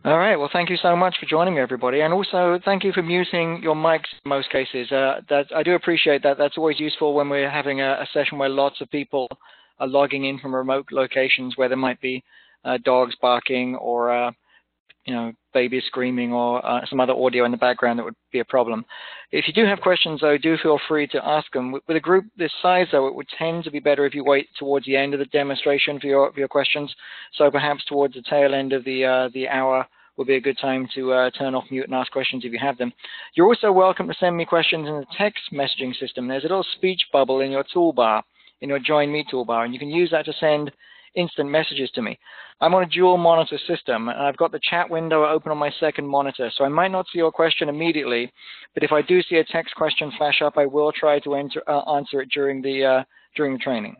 All right. Well, thank you so much for joining me, everybody, and also thank you for muting your mics in most cases. That I do appreciate that. That's always useful when we're having a session where lots of people are logging in from remote locations where there might be dogs barking or babies screaming or some other audio in the background that would be a problem. If you do have questions, though, do feel free to ask them. With a group this size, though, it would tend to be better if you wait towards the end of the demonstration for your questions. So perhaps towards the tail end of the hour would be a good time to turn off mute and ask questions if you have them. You're also welcome to send me questions in the text messaging system. There's a little speech bubble in your toolbar, in your Join Me toolbar, and you can use that to send instant messages to me. I'm on a dual monitor system, and I've got the chat window open on my second monitor, so I might not see your question immediately, but if I do see a text question flash up, I will try to answer it during the training.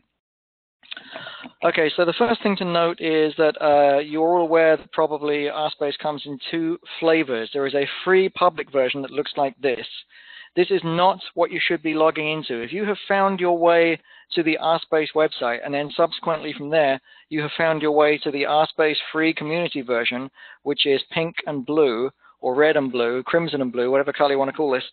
Okay, so the first thing to note is that you're all aware that probably RSpace comes in two flavors. There is a free public version that looks like this. This is not what you should be logging into. If you have found your way to the RSpace website, and then subsequently from there, you have found your way to the RSpace free community version, which is pink and blue, or red and blue, crimson and blue, whatever color you want to call this,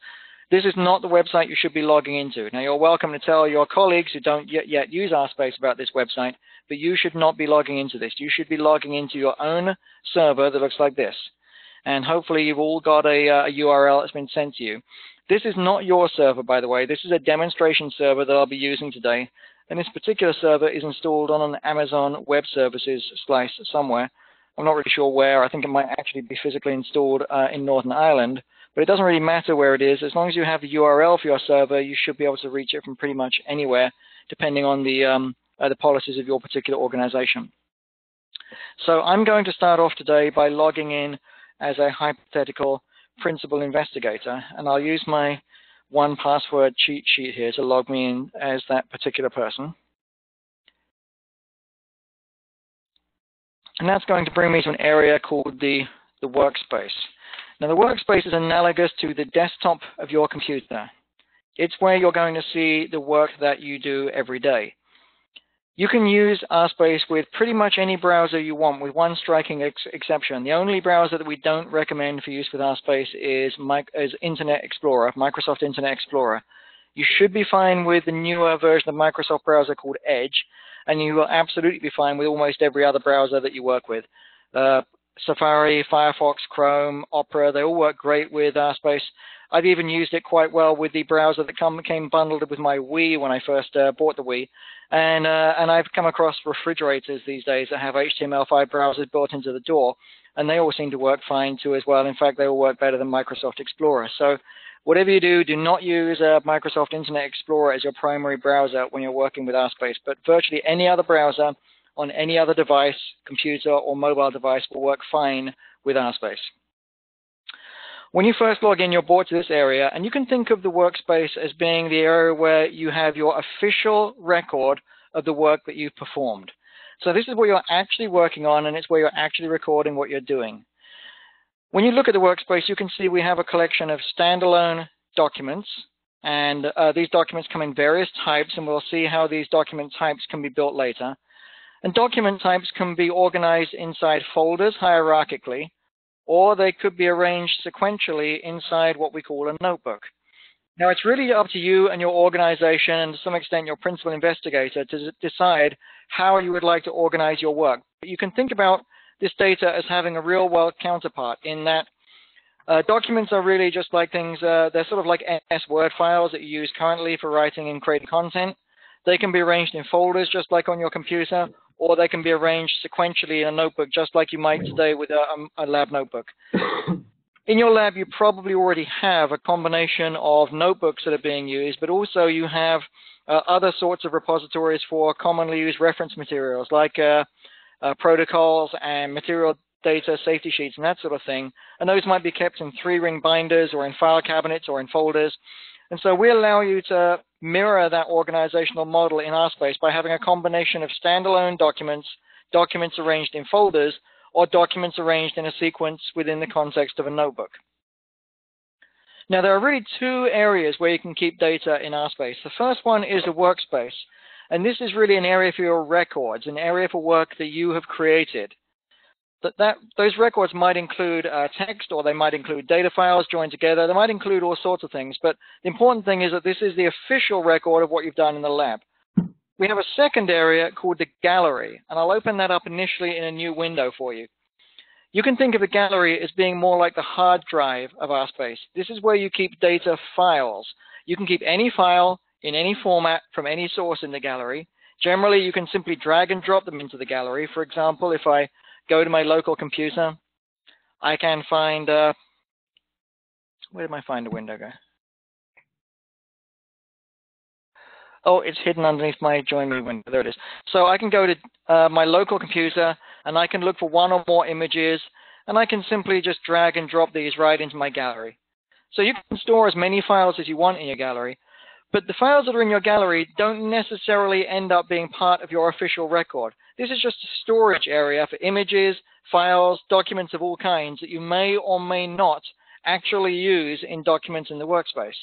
this is not the website you should be logging into. Now, you're welcome to tell your colleagues who don't yet use RSpace about this website, but you should not be logging into this. You should be logging into your own server that looks like this. And hopefully you've all got a URL that's been sent to you. This is not your server, by the way. This is a demonstration server that I'll be using today. And this particular server is installed on an Amazon Web Services slice somewhere. I'm not really sure where. I think it might actually be physically installed in Northern Ireland. But it doesn't really matter where it is. As long as you have the URL for your server, you should be able to reach it from pretty much anywhere, depending on the policies of your particular organization. So I'm going to start off today by logging in as a hypothetical principal investigator, and I'll use my 1Password cheat sheet here to log me in as that particular person. And that's going to bring me to an area called the workspace. Now, the workspace is analogous to the desktop of your computer. It's where you're going to see the work that you do every day. You can use RSpace with pretty much any browser you want, with one striking exception. The only browser that we don't recommend for use with RSpace is Internet Explorer, Microsoft Internet Explorer. You should be fine with the newer version of Microsoft browser called Edge, and you will absolutely be fine with almost every other browser that you work with. Safari, Firefox, Chrome, Opera, they all work great with RSpace. I've even used it quite well with the browser that came bundled with my Wii when I first bought the Wii. And I've come across refrigerators these days that have HTML5 browsers built into the door, and they all seem to work fine too as well. In fact, they all work better than Microsoft Explorer. So whatever you do, do not use Microsoft Internet Explorer as your primary browser when you're working with RSpace, but virtually any other browser on any other device, computer or mobile device, will work fine with RSpace. When you first log in, you're brought to this area, and you can think of the workspace as being the area where you have your official record of the work that you've performed. So this is what you're actually working on, and it's where you're actually recording what you're doing. When you look at the workspace, you can see we have a collection of standalone documents, and these documents come in various types, and we'll see how these document types can be built later. And document types can be organized inside folders hierarchically, or they could be arranged sequentially inside what we call a notebook. Now, it's really up to you and your organization, and to some extent your principal investigator, to decide how you would like to organize your work. But you can think about this data as having a real-world counterpart in that documents are really just like things, they're sort of like MS Word files that you use currently for writing and creating content. They can be arranged in folders just like on your computer, or they can be arranged sequentially in a notebook just like you might today with a lab notebook. In your lab, you probably already have a combination of notebooks that are being used, but also you have other sorts of repositories for commonly used reference materials like protocols and material data safety sheets and that sort of thing. And those might be kept in 3-ring binders or in file cabinets or in folders. And so we allow you to mirror that organizational model in RSpace by having a combination of standalone documents, documents arranged in folders, or documents arranged in a sequence within the context of a notebook. Now, there are really two areas where you can keep data in RSpace. The first one is the workspace, and this is really an area for your records, an area for work that you have created. those records might include text, or they might include data files joined together. They might include all sorts of things, but the important thing is that this is the official record of what you've done in the lab. We have a second area called the gallery, and I'll open that up initially in a new window for you. You can think of the gallery as being more like the hard drive of RSpace. This is where you keep data files. You can keep any file in any format from any source in the gallery. Generally, you can simply drag and drop them into the gallery. For example, if I go to my local computer, I can find, where did my Finder window go? Oh, it's hidden underneath my Join Me window. There it is. So I can go to my local computer, and I can look for one or more images, and I can simply just drag and drop these right into my gallery. So you can store as many files as you want in your gallery, but the files that are in your gallery don't necessarily end up being part of your official record. This is just a storage area for images, files, documents of all kinds that you may or may not actually use in documents in the workspace.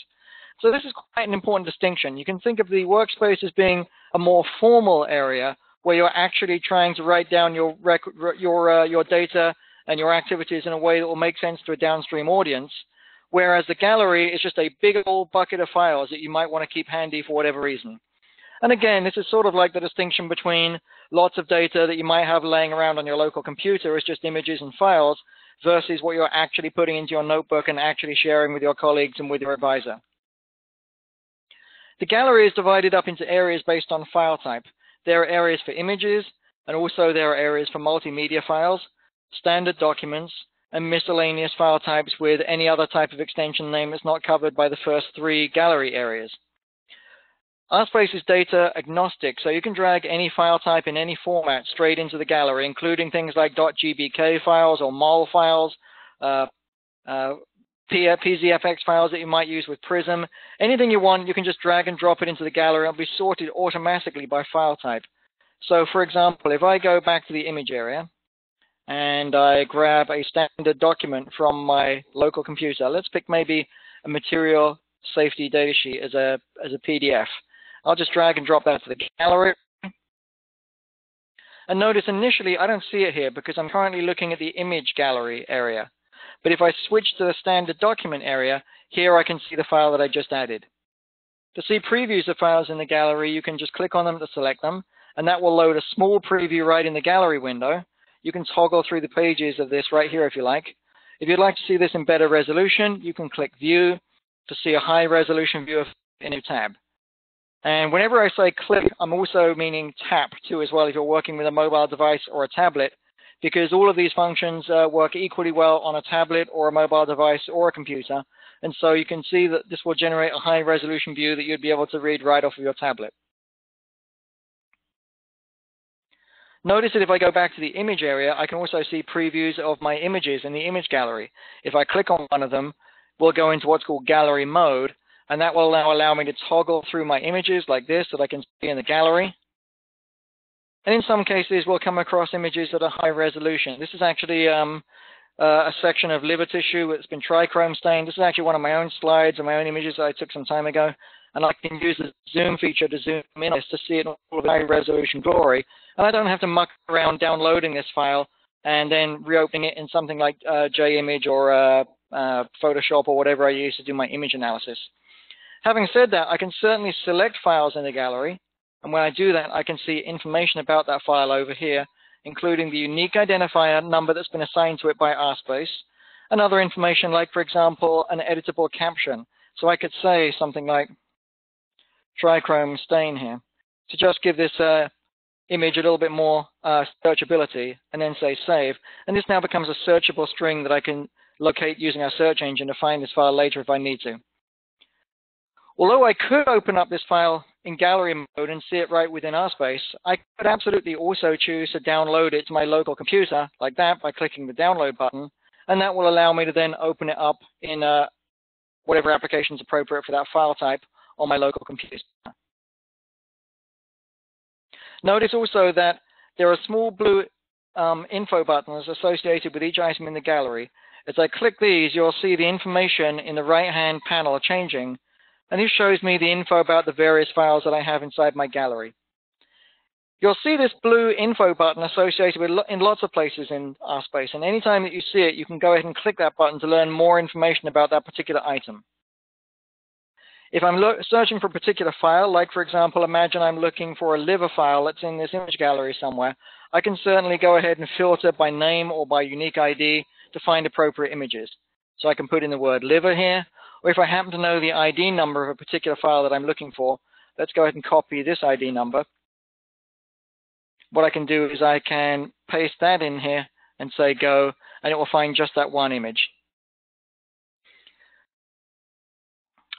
So this is quite an important distinction. You can think of the workspace as being a more formal area where you're actually trying to write down your data and your activities in a way that will make sense to a downstream audience, whereas the gallery is just a big old bucket of files that you might want to keep handy for whatever reason. And again, this is sort of like the distinction between lots of data that you might have laying around on your local computer as just images and files versus what you're actually putting into your notebook and actually sharing with your colleagues and with your advisor. The gallery is divided up into areas based on file type. There are areas for images, and also there are areas for multimedia files, standard documents, and miscellaneous file types with any other type of extension name that's not covered by the first three gallery areas. RSpace is data agnostic, so you can drag any file type in any format straight into the gallery, including things like .gbk files or mol files, PZFX files that you might use with Prism. Anything you want, you can just drag and drop it into the gallery. It'll be sorted automatically by file type. So for example, if I go back to the image area and I grab a standard document from my local computer, let's pick maybe a material safety data sheet as a PDF. I'll just drag and drop that to the gallery. And notice initially I don't see it here because I'm currently looking at the image gallery area. But if I switch to the standard document area, here I can see the file that I just added. To see previews of files in the gallery, you can just click on them to select them, and that will load a small preview right in the gallery window. You can toggle through the pages of this right here if you like. If you'd like to see this in better resolution, you can click View to see a high resolution view of a new tab. And whenever I say click, I'm also meaning tap too as well if you're working with a mobile device or a tablet, because all of these functions work equally well on a tablet or a mobile device or a computer. And so you can see that this will generate a high resolution view that you'd be able to read right off of your tablet. Notice that if I go back to the image area, I can also see previews of my images in the image gallery. If I click on one of them, we'll go into what's called gallery mode, and that will now allow me to toggle through my images like this that I can see in the gallery. And in some cases, we'll come across images that are high resolution. This is actually a section of liver tissue that's been trichrome stained. This is actually one of my own slides and my own images that I took some time ago. And I can use the zoom feature to zoom in on this to see it in all of high resolution glory. And I don't have to muck around downloading this file and then reopening it in something like JImage or Photoshop or whatever I use to do my image analysis. Having said that, I can certainly select files in the gallery. And when I do that, I can see information about that file over here, including the unique identifier number that's been assigned to it by RSpace, and other information like, for example, an editable caption. So I could say something like trichrome stain here to just give this image a little bit more searchability, and then say save. And this now becomes a searchable string that I can locate using our search engine to find this file later if I need to. Although I could open up this file in gallery mode and see it right within RSpace, I could absolutely also choose to download it to my local computer like that by clicking the download button, and that will allow me to then open it up in whatever application is appropriate for that file type on my local computer. Notice also that there are small blue info buttons associated with each item in the gallery. As I click these, you'll see the information in the right-hand panel changing, and this shows me the info about the various files that I have inside my gallery. You'll see this blue info button associated with in lots of places in RSpace, and anytime that you see it, you can go ahead and click that button to learn more information about that particular item. If I'm searching for a particular file, like for example, imagine I'm looking for a liver file that's in this image gallery somewhere, I can certainly go ahead and filter by name or by unique ID to find appropriate images. So I can put in the word liver here, or if I happen to know the ID number of a particular file that I'm looking for, let's go ahead and copy this ID number. What I can do is I can paste that in here and say go, and it will find just that one image.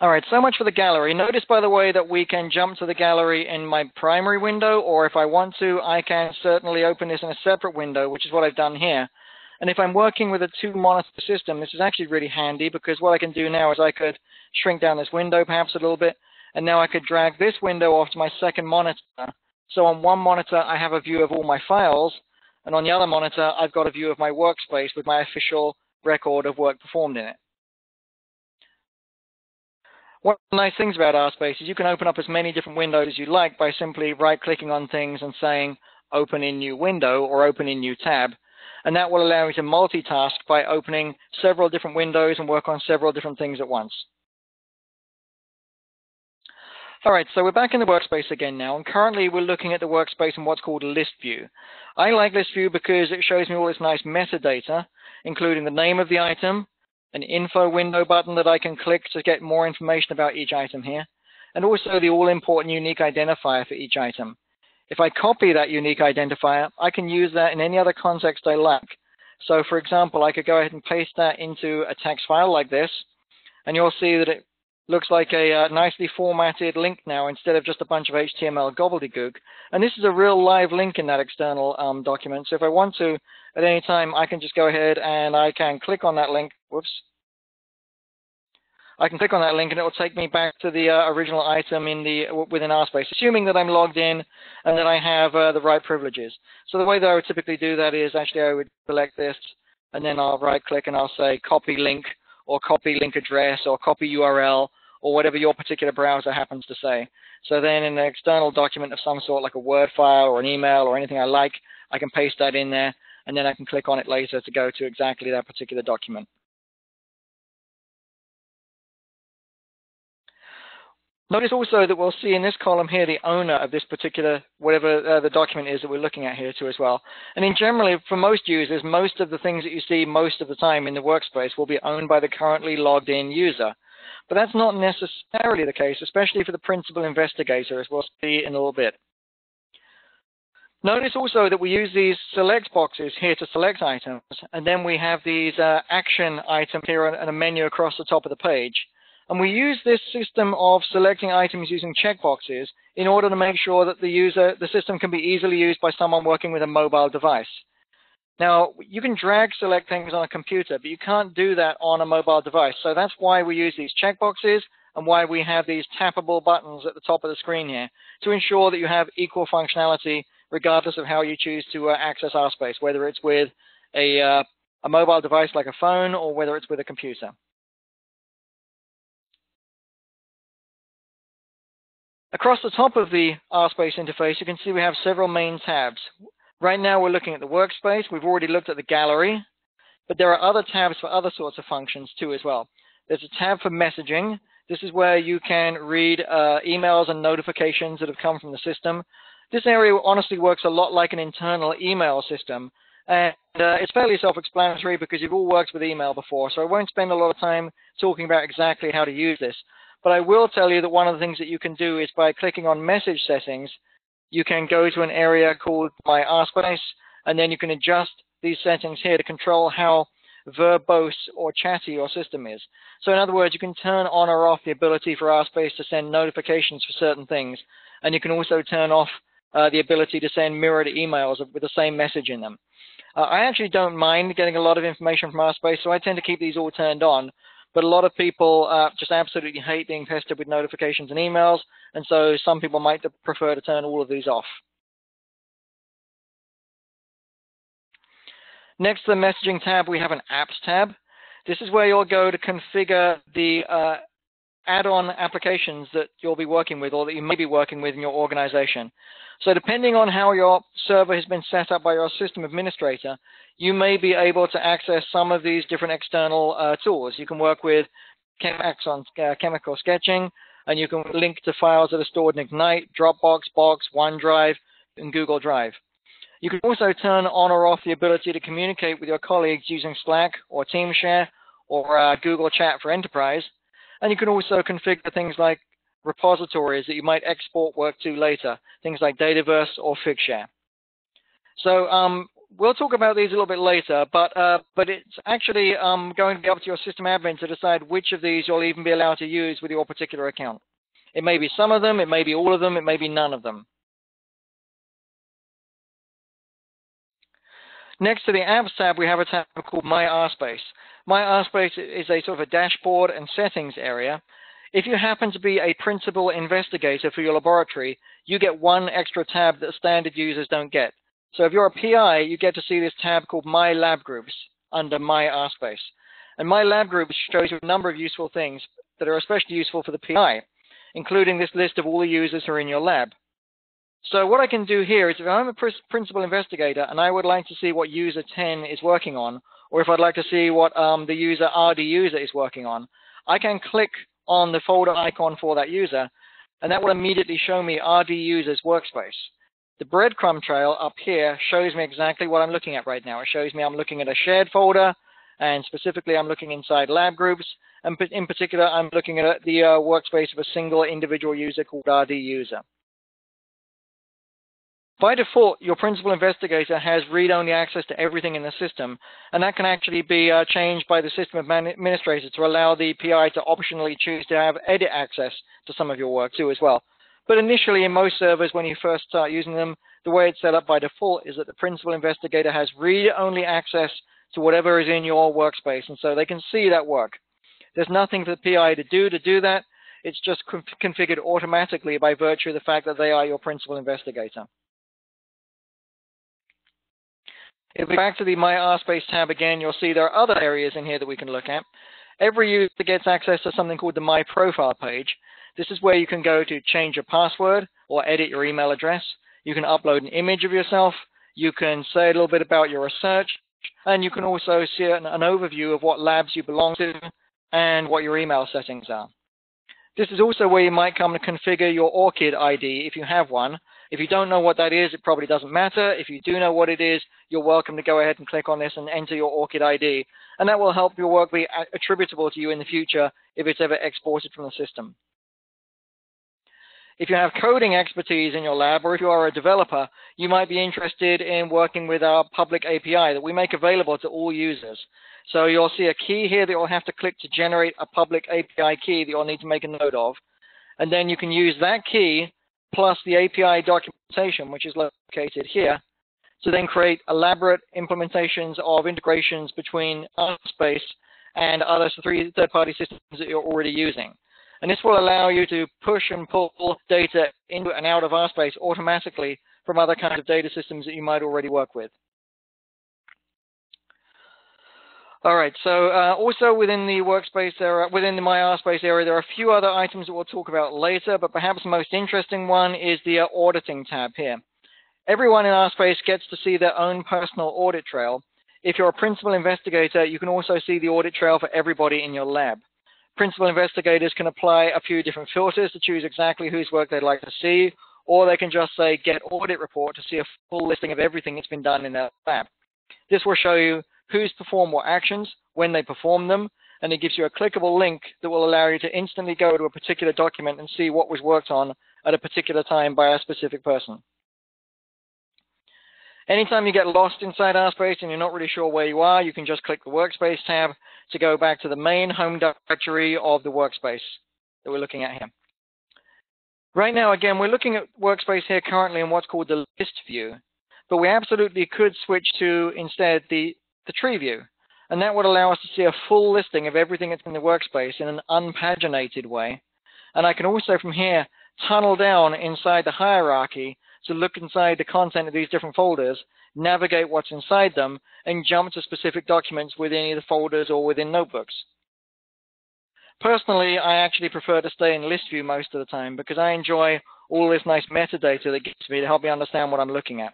All right, so much for the gallery. Notice, by the way, that we can jump to the gallery in my primary window, or if I want to, I can certainly open this in a separate window, which is what I've done here. And if I'm working with a two-monitor system, this is actually really handy, because what I can do now is I could shrink down this window perhaps a little bit, and now I could drag this window off to my second monitor. So on one monitor, I have a view of all my files, and on the other monitor, I've got a view of my workspace with my official record of work performed in it. One of the nice things about RSpace is you can open up as many different windows as you like by simply right-clicking on things and saying open in new window or open in new tab. And that will allow you to multitask by opening several different windows and work on several different things at once. All right, so we're back in the workspace again now, and currently we're looking at the workspace in what's called list view. I like list view because it shows me all this nice metadata, including the name of the item, an info window button that I can click to get more information about each item here, and also the all-important unique identifier for each item. If I copy that unique identifier, I can use that in any other context I like. So for example, I could go ahead and paste that into a text file like this, and you'll see that it looks like a nicely formatted link now instead of just a bunch of HTML gobbledygook. And this is a real live link in that external document. So if I want to, at any time, I can just go ahead and I can click on that link. Whoops. I can click on that link and it will take me back to the original item within RSpace, assuming that I'm logged in and that I have the right privileges. So the way that I would typically do that is actually I would select this and then I'll right-click and I'll say copy link, or copy link address, or copy URL, or whatever your particular browser happens to say. So then in an external document of some sort, like a Word file or an email or anything I like, I can paste that in there, and then I can click on it later to go to exactly that particular document. Notice also that we'll see in this column here the owner of this particular, whatever the document is that we're looking at here too as well. And in generally, for most users, most of the things that you see most of the time in the workspace will be owned by the currently logged in user. But that's not necessarily the case, especially for the principal investigator, as we'll see in a little bit. Notice also that we use these select boxes here to select items, and then we have these action items here and a menu across the top of the page. And we use this system of selecting items using checkboxes in order to make sure that the system can be easily used by someone working with a mobile device. Now, you can drag select things on a computer, but you can't do that on a mobile device. So that's why we use these checkboxes and why we have these tappable buttons at the top of the screen here to ensure that you have equal functionality regardless of how you choose to access RSpace, whether it's with a mobile device like a phone or whether it's with a computer. Across the top of the RSpace interface, you can see we have several main tabs. Right now, we're looking at the workspace. We've already looked at the gallery, but there are other tabs for other sorts of functions too as well. There's a tab for messaging. This is where you can read emails and notifications that have come from the system. This area honestly works a lot like an internal email system. And it's fairly self-explanatory because you've all worked with email before, so I won't spend a lot of time talking about exactly how to use this. But I will tell you that one of the things that you can do is by clicking on message settings, you can go to an area called My RSpace, and then you can adjust these settings here to control how verbose or chatty your system is. So in other words, you can turn on or off the ability for RSpace to send notifications for certain things, and you can also turn off the ability to send mirrored emails with the same message in them. I actually don't mind getting a lot of information from RSpace, so I tend to keep these all turned on. But a lot of people just absolutely hate being pestered with notifications and emails, and so some people might prefer to turn all of these off. Next to the messaging tab, we have an apps tab. This is where you'll go to configure the add-on applications that you'll be working with or that you may be working with in your organization. So depending on how your server has been set up by your system administrator, you may be able to access some of these different external tools. You can work with chemical sketching, and you can link to files that are stored in Ignite, Dropbox, Box, OneDrive, and Google Drive. You can also turn on or off the ability to communicate with your colleagues using Slack or TeamShare or Google Chat for Enterprise. And you can also configure things like repositories that you might export work to later, things like Dataverse or Figshare. So we'll talk about these a little bit later, but it's actually going to be up to your system admin to decide which of these you'll even be allowed to use with your particular account. It may be some of them, it may be all of them, it may be none of them. Next to the Apps tab, we have a tab called My RSpace. My RSpace is a sort of a dashboard and settings area. If you happen to be a principal investigator for your laboratory, you get one extra tab that standard users don't get. So if you're a PI, you get to see this tab called My Lab Groups under My RSpace. And My Lab Groups shows you a number of useful things that are especially useful for the PI, including this list of all the users who are in your lab. So what I can do here is if I'm a principal investigator and I would like to see what user 10 is working on, or if I'd like to see what the user RD user is working on, I can click on the folder icon for that user, and that will immediately show me RD user's workspace. The breadcrumb trail up here shows me exactly what I'm looking at right now. It shows me I'm looking at a shared folder, and specifically I'm looking inside lab groups, and in particular I'm looking at the workspace of a single individual user called RD user. By default, your principal investigator has read-only access to everything in the system, and that can actually be changed by the system administrator to allow the PI to optionally choose to have edit access to some of your work too as well. But initially, in most servers, when you first start using them, the way it's set up by default is that the principal investigator has read-only access to whatever is in your workspace, and so they can see that work. There's nothing for the PI to do that. It's just configured automatically by virtue of the fact that they are your principal investigator. If we go back to the My RSpace tab again, you'll see there are other areas in here that we can look at. Every user gets access to something called the My Profile page. This is where you can go to change your password or edit your email address. You can upload an image of yourself. You can say a little bit about your research. And you can also see an overview of what labs you belong to and what your email settings are. This is also where you might come to configure your ORCID ID if you have one. If you don't know what that is, it probably doesn't matter. If you do know what it is, you're welcome to go ahead and click on this and enter your ORCID ID. And that will help your work be attributable to you in the future if it's ever exported from the system. If you have coding expertise in your lab, or if you are a developer, you might be interested in working with our public API that we make available to all users. So you'll see a key here that you'll have to click to generate a public API key that you'll need to make a note of. And then you can use that key plus the API documentation, which is located here, to then create elaborate implementations of integrations between RSpace and other third-party systems that you're already using. And this will allow you to push and pull data into and out of RSpace automatically from other kinds of data systems that you might already work with. All right, so also within the workspace area, within the My RSpace area, there are a few other items that we'll talk about later, but perhaps the most interesting one is the auditing tab here. Everyone in RSpace gets to see their own personal audit trail. If you're a principal investigator, you can also see the audit trail for everybody in your lab. Principal investigators can apply a few different filters to choose exactly whose work they'd like to see, or they can just say get audit report to see a full listing of everything that's been done in their lab. This will show you who's performed what actions, when they perform them, and it gives you a clickable link that will allow you to instantly go to a particular document and see what was worked on at a particular time by a specific person. Anytime you get lost inside RSpace and you're not really sure where you are, you can just click the Workspace tab to go back to the main home directory of the workspace that we're looking at here. Right now, again, we're looking at Workspace here currently in what's called the list view, but we absolutely could switch to, instead, the tree view, and that would allow us to see a full listing of everything that's in the workspace in an unpaginated way. And I can also, from here, tunnel down inside the hierarchy to look inside the content of these different folders, navigate what's inside them, and jump to specific documents within either folders or within notebooks. Personally, I actually prefer to stay in list view most of the time because I enjoy all this nice metadata that gives me to help me understand what I'm looking at.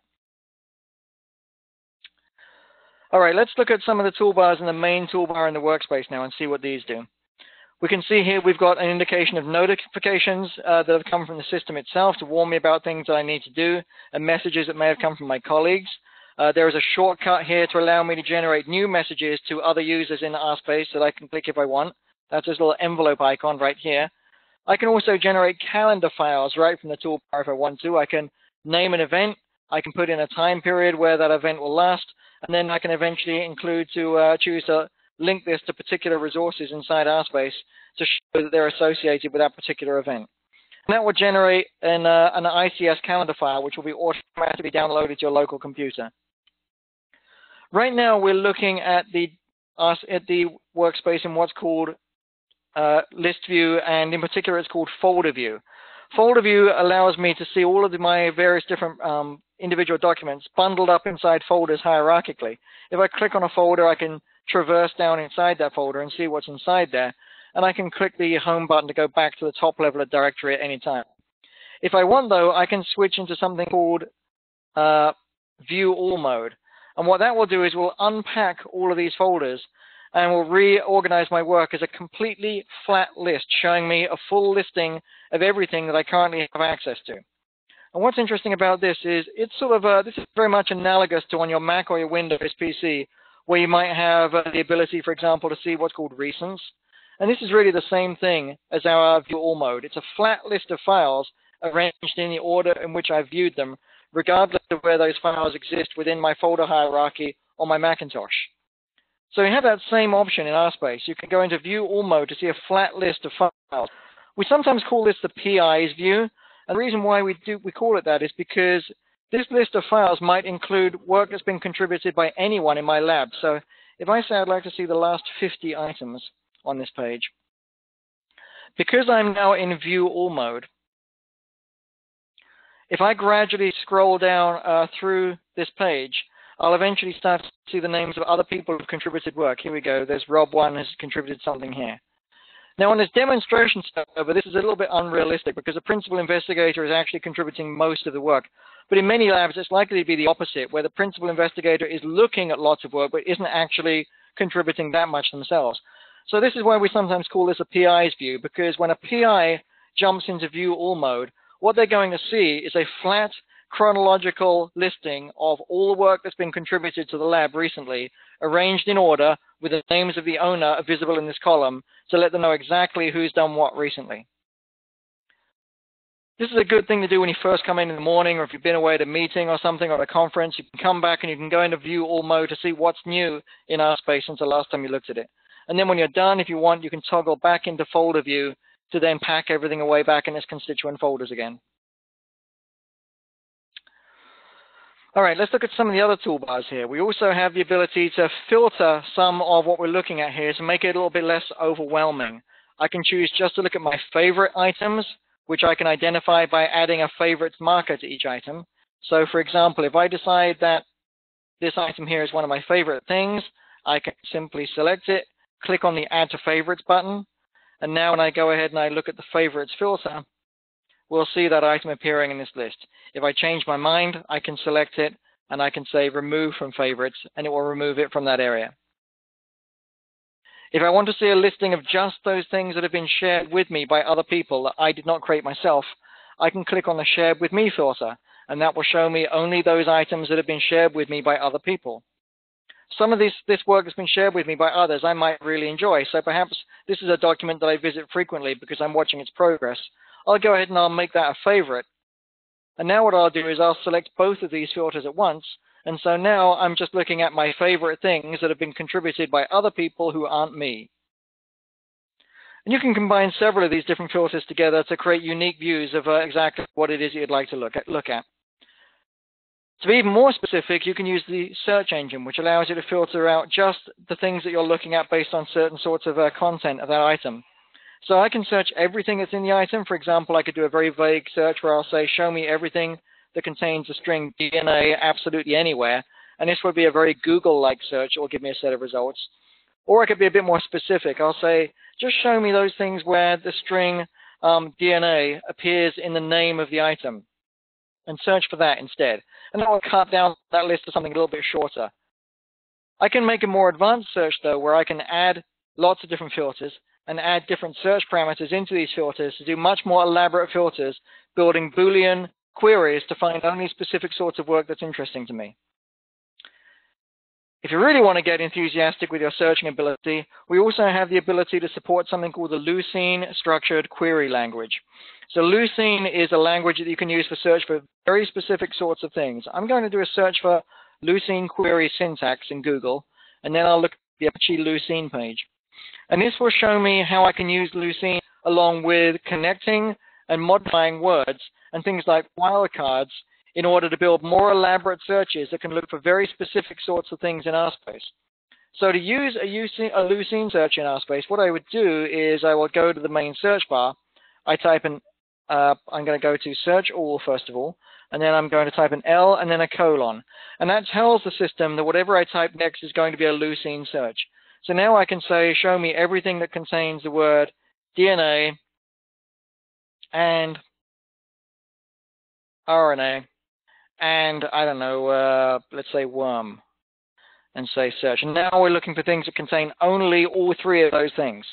All right, let's look at some of the toolbars in the main toolbar in the workspace now and see what these do. We can see here we've got an indication of notifications that have come from the system itself to warn me about things that I need to do and messages that may have come from my colleagues. There is a shortcut here to allow me to generate new messages to other users in RSpace that I can click if I want. That's this little envelope icon right here. I can also generate calendar files right from the toolbar if I want to. I can name an event. I can put in a time period where that event will last. And then I can eventually choose to link this to particular resources inside RSpace to show that they're associated with that particular event. And that will generate an ICS calendar file, which will be automatically downloaded to your local computer. Right now, we're looking at the workspace in what's called list view, and in particular, it's called folder view. Folder view allows me to see all of my various different individual documents bundled up inside folders hierarchically. If I click on a folder, I can traverse down inside that folder and see what's inside there. And I can click the home button to go back to the top level of directory at any time. If I want, though, I can switch into something called view all mode. And what that will do is we'll unpack all of these folders and will reorganize my work as a completely flat list, showing me a full listing of everything that I currently have access to. And what's interesting about this is it's this is very much analogous to on your Mac or your Windows PC, where you might have the ability, for example, to see what's called recents. And this is really the same thing as our view all mode. It's a flat list of files arranged in the order in which I viewed them, regardless of where those files exist within my folder hierarchy or my Macintosh. So you have that same option in RSpace. You can go into view all mode to see a flat list of files. We sometimes call this the PI's view. And the reason why we call it that is because this list of files might include work that's been contributed by anyone in my lab. So if I say I'd like to see the last 50 items on this page, because I'm now in view all mode, if I gradually scroll down through this page, I'll eventually start to see the names of other people who've contributed work. Here we go. There's Rob1 has contributed something here. Now, on this demonstration server, this is a little bit unrealistic because the principal investigator is actually contributing most of the work. But in many labs, it's likely to be the opposite, where the principal investigator is looking at lots of work but isn't actually contributing that much themselves. So this is why we sometimes call this a PI's view, because when a PI jumps into view all mode, what they're going to see is a flat chronological listing of all the work that's been contributed to the lab recently, arranged in order with the names of the owner visible in this column to let them know exactly who's done what recently. This is a good thing to do when you first come in the morning, or if you've been away at a meeting or something or a conference. You can come back and you can go into view all mode to see what's new in RSpace since the last time you looked at it. And then when you're done, if you want, you can toggle back into folder view to then pack everything away back in its constituent folders again. All right, let's look at some of the other toolbars here. We also have the ability to filter some of what we're looking at here to make it a little bit less overwhelming. I can choose just to look at my favorite items, which I can identify by adding a favorites marker to each item. So, for example, if I decide that this item here is one of my favorite things, I can simply select it, click on the Add to Favorites button, and now when I go ahead and I look at the favorites filter, we'll see that item appearing in this list. If I change my mind, I can select it, and I can say remove from favorites, and it will remove it from that area. If I want to see a listing of just those things that have been shared with me by other people that I did not create myself, I can click on the Shared With Me filter, and that will show me only those items that have been shared with me by other people. Some of this work has been shared with me by others I might really enjoy, so perhaps this is a document that I visit frequently because I'm watching its progress. I'll go ahead and I'll make that a favorite. And now what I'll do is I'll select both of these filters at once. And so now I'm just looking at my favorite things that have been contributed by other people who aren't me. And you can combine several of these different filters together to create unique views of exactly what it is you'd like to look at. To be even more specific, you can use the search engine, which allows you to filter out just the things that you're looking at based on certain sorts of content of that item. So I can search everything that's in the item. For example, I could do a very vague search where I'll say, show me everything that contains the string DNA absolutely anywhere. And this would be a very Google-like search. It will give me a set of results. Or I could be a bit more specific. I'll say, just show me those things where the string DNA appears in the name of the item, and search for that instead. And that will cut down that list to something a little bit shorter. I can make a more advanced search, though, where I can add lots of different filters and add different search parameters into these filters to do much more elaborate filters, building Boolean queries to find only specific sorts of work that's interesting to me. If you really want to get enthusiastic with your searching ability, we also have the ability to support something called the Lucene Structured Query Language. So Lucene is a language that you can use for search for very specific sorts of things. I'm going to do a search for Lucene query syntax in Google, and then I'll look at the Apache Lucene page. And this will show me how I can use Lucene along with connecting and modifying words and things like wildcards in order to build more elaborate searches that can look for very specific sorts of things in RSpace. So to use a Lucene search in RSpace, what I would do is I will go to the main search bar. I type in, I'm going to go to search all first of all, and then I'm going to type an L and then a colon. And that tells the system that whatever I type next is going to be a Lucene search. So now I can say, show me everything that contains the word DNA and RNA, and I don't know, let's say worm, and say search. And now we're looking for things that contain only all three of those things.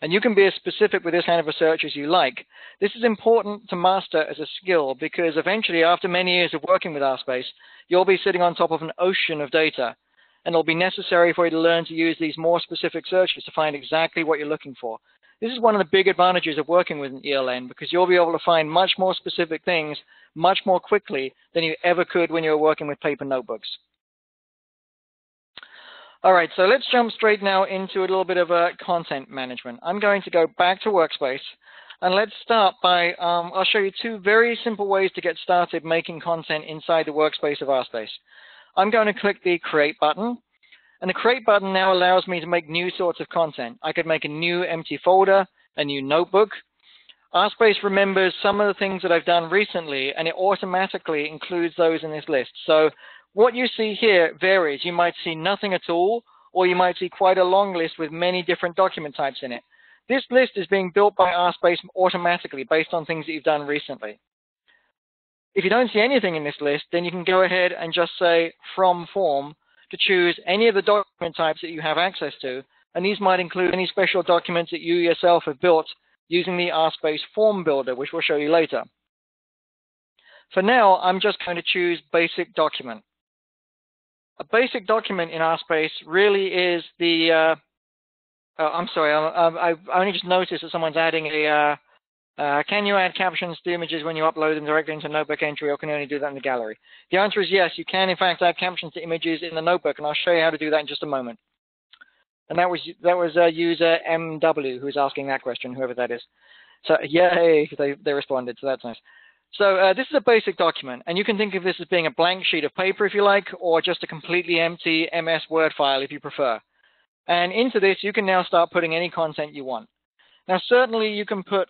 And you can be as specific with this kind of a search as you like. This is important to master as a skill because eventually, after many years of working with RSpace, you'll be sitting on top of an ocean of data. And it'll be necessary for you to learn to use these more specific searches to find exactly what you're looking for. This is one of the big advantages of working with an ELN because you'll be able to find much more specific things much more quickly than you ever could when you were working with paper notebooks. All right, so let's jump straight now into a little bit of content management. I'm going to go back to Workspace, and let's start by, I'll show you two very simple ways to get started making content inside the workspace of RSpace. I'm going to click the Create button, and the Create button now allows me to make new sorts of content. I could make a new empty folder, a new notebook. RSpace remembers some of the things that I've done recently, and it automatically includes those in this list. So what you see here varies. You might see nothing at all, or you might see quite a long list with many different document types in it. This list is being built by RSpace automatically based on things that you've done recently. If you don't see anything in this list, then you can go ahead and just say from form to choose any of the document types that you have access to, and these might include any special documents that you yourself have built using the RSpace form builder, which we'll show you later. For now, I'm just going to choose basic document. A basic document in RSpace really is the, I'm sorry, I've only just noticed that someone's adding a, can you add captions to images when you upload them directly into Notebook entry, or can you only do that in the gallery? The answer is yes, you can in fact add captions to images in the Notebook, and I'll show you how to do that in just a moment. And that was user MW who was asking that question, whoever that is. So yay, they responded, so that's nice. So this is a basic document, and you can think of this as being a blank sheet of paper if you like, or just a completely empty MS Word file if you prefer. And into this, you can now start putting any content you want. Now, certainly you can put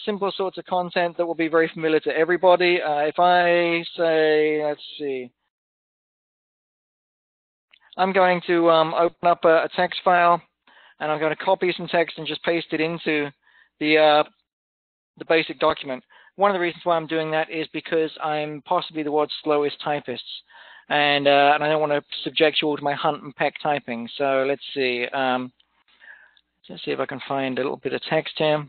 simple sorts of content that will be very familiar to everybody. If I say, let's see, I'm going to open up a text file, and I'm going to copy some text and just paste it into the basic document. One of the reasons why I'm doing that is because I'm possibly the world's slowest typist, and I don't want to subject you all to my hunt and peck typing. So let's see. Let's see if I can find a little bit of text here.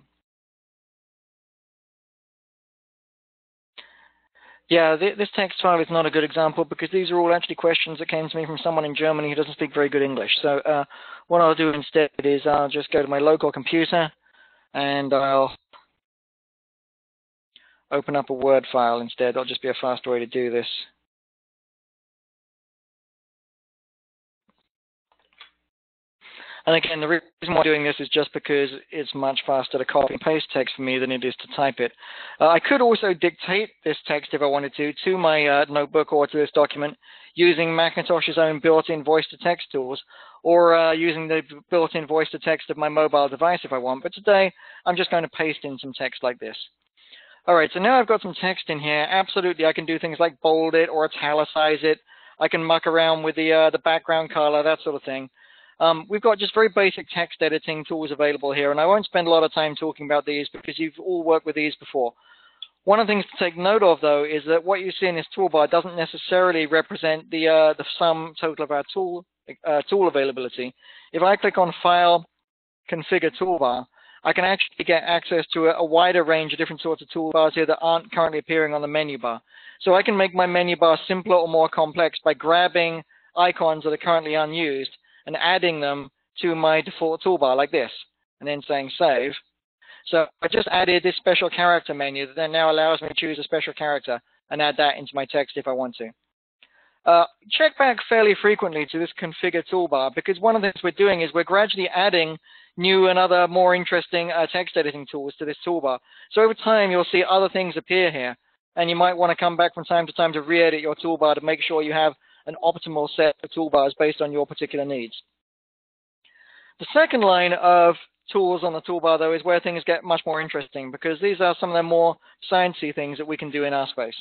Yeah, this text file is not a good example because these are all actually questions that came to me from someone in Germany who doesn't speak very good English. So what I'll do instead is I'll just go to my local computer and I'll open up a Word file instead. That'll just be a fast way to do this. And again, the reason why I'm doing this is just because it's much faster to copy and paste text for me than it is to type it. I could also dictate this text if I wanted to my notebook or to this document using Macintosh's own built-in voice-to-text tools, or using the built-in voice-to-text of my mobile device if I want. But today, I'm just going to paste in some text like this. All right, so now I've got some text in here. Absolutely, I can do things like bold it or italicize it. I can muck around with the background color, that sort of thing. We've got just very basic text editing tools available here, and I won't spend a lot of time talking about these because you've all worked with these before. One of the things to take note of, though, is that what you see in this toolbar doesn't necessarily represent the sum total of our tool availability. If I click on File, Configure Toolbar, I can actually get access to a wider range of different sorts of toolbars here that aren't currently appearing on the menu bar. So I can make my menu bar simpler or more complex by grabbing icons that are currently unused and adding them to my default toolbar like this, and then saying Save. So I just added this special character menu that then now allows me to choose a special character and add that into my text if I want to. Check back fairly frequently to this configure toolbar, because one of the things we're doing is we're gradually adding new and other more interesting text editing tools to this toolbar. So over time, you'll see other things appear here, and you might want to come back from time to time to re-edit your toolbar to make sure you have an optimal set of toolbars based on your particular needs. The second line of tools on the toolbar, though, is where things get much more interesting, because these are some of the more sciencey things that we can do in RSpace.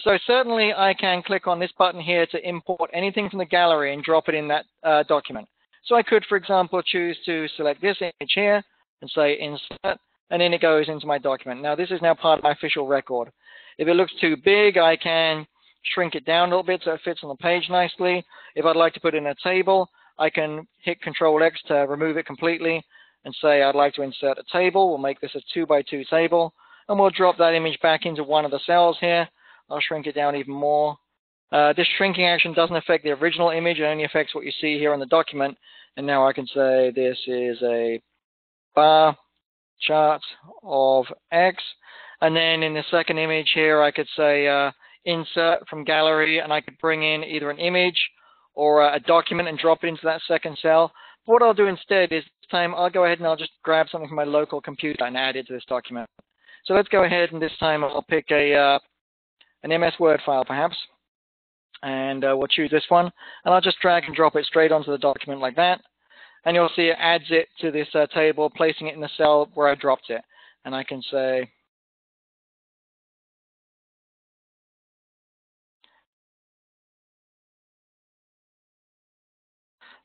So certainly I can click on this button here to import anything from the gallery and drop it in that document. So I could, for example, choose to select this image here and say Insert, and then it goes into my document. Now, this is now part of my official record. If it looks too big, I can shrink it down a little bit so it fits on the page nicely. If I'd like to put in a table, I can hit Control-X to remove it completely and say I'd like to insert a table. We'll make this a 2x2 table, and we'll drop that image back into one of the cells here. I'll shrink it down even more. This shrinking action doesn't affect the original image. It only affects what you see here on the document. And now I can say this is a bar chart of X. And then in the second image here, I could say insert from gallery, and I could bring in either an image or a document and drop it into that second cell. But what I'll do instead is this time I'll go ahead and I'll just grab something from my local computer and add it to this document. So let's go ahead, and this time I'll pick an MS Word file perhaps, and we'll choose this one, and I'll just drag and drop it straight onto the document like that, and you'll see it adds it to this table, placing it in the cell where I dropped it. And I can say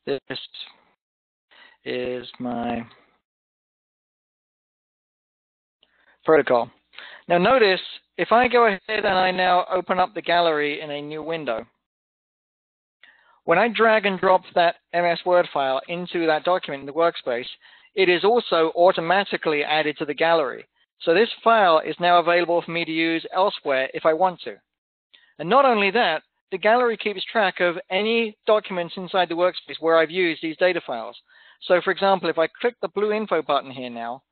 this is my protocol. Now notice, if I go ahead and I now open up the gallery in a new window, when I drag and drop that MS Word file into that document in the workspace, it is also automatically added to the gallery. So this file is now available for me to use elsewhere if I want to. And not only that, the gallery keeps track of any documents inside the workspace where I've used these data files. So for example, if I click the blue info button here now,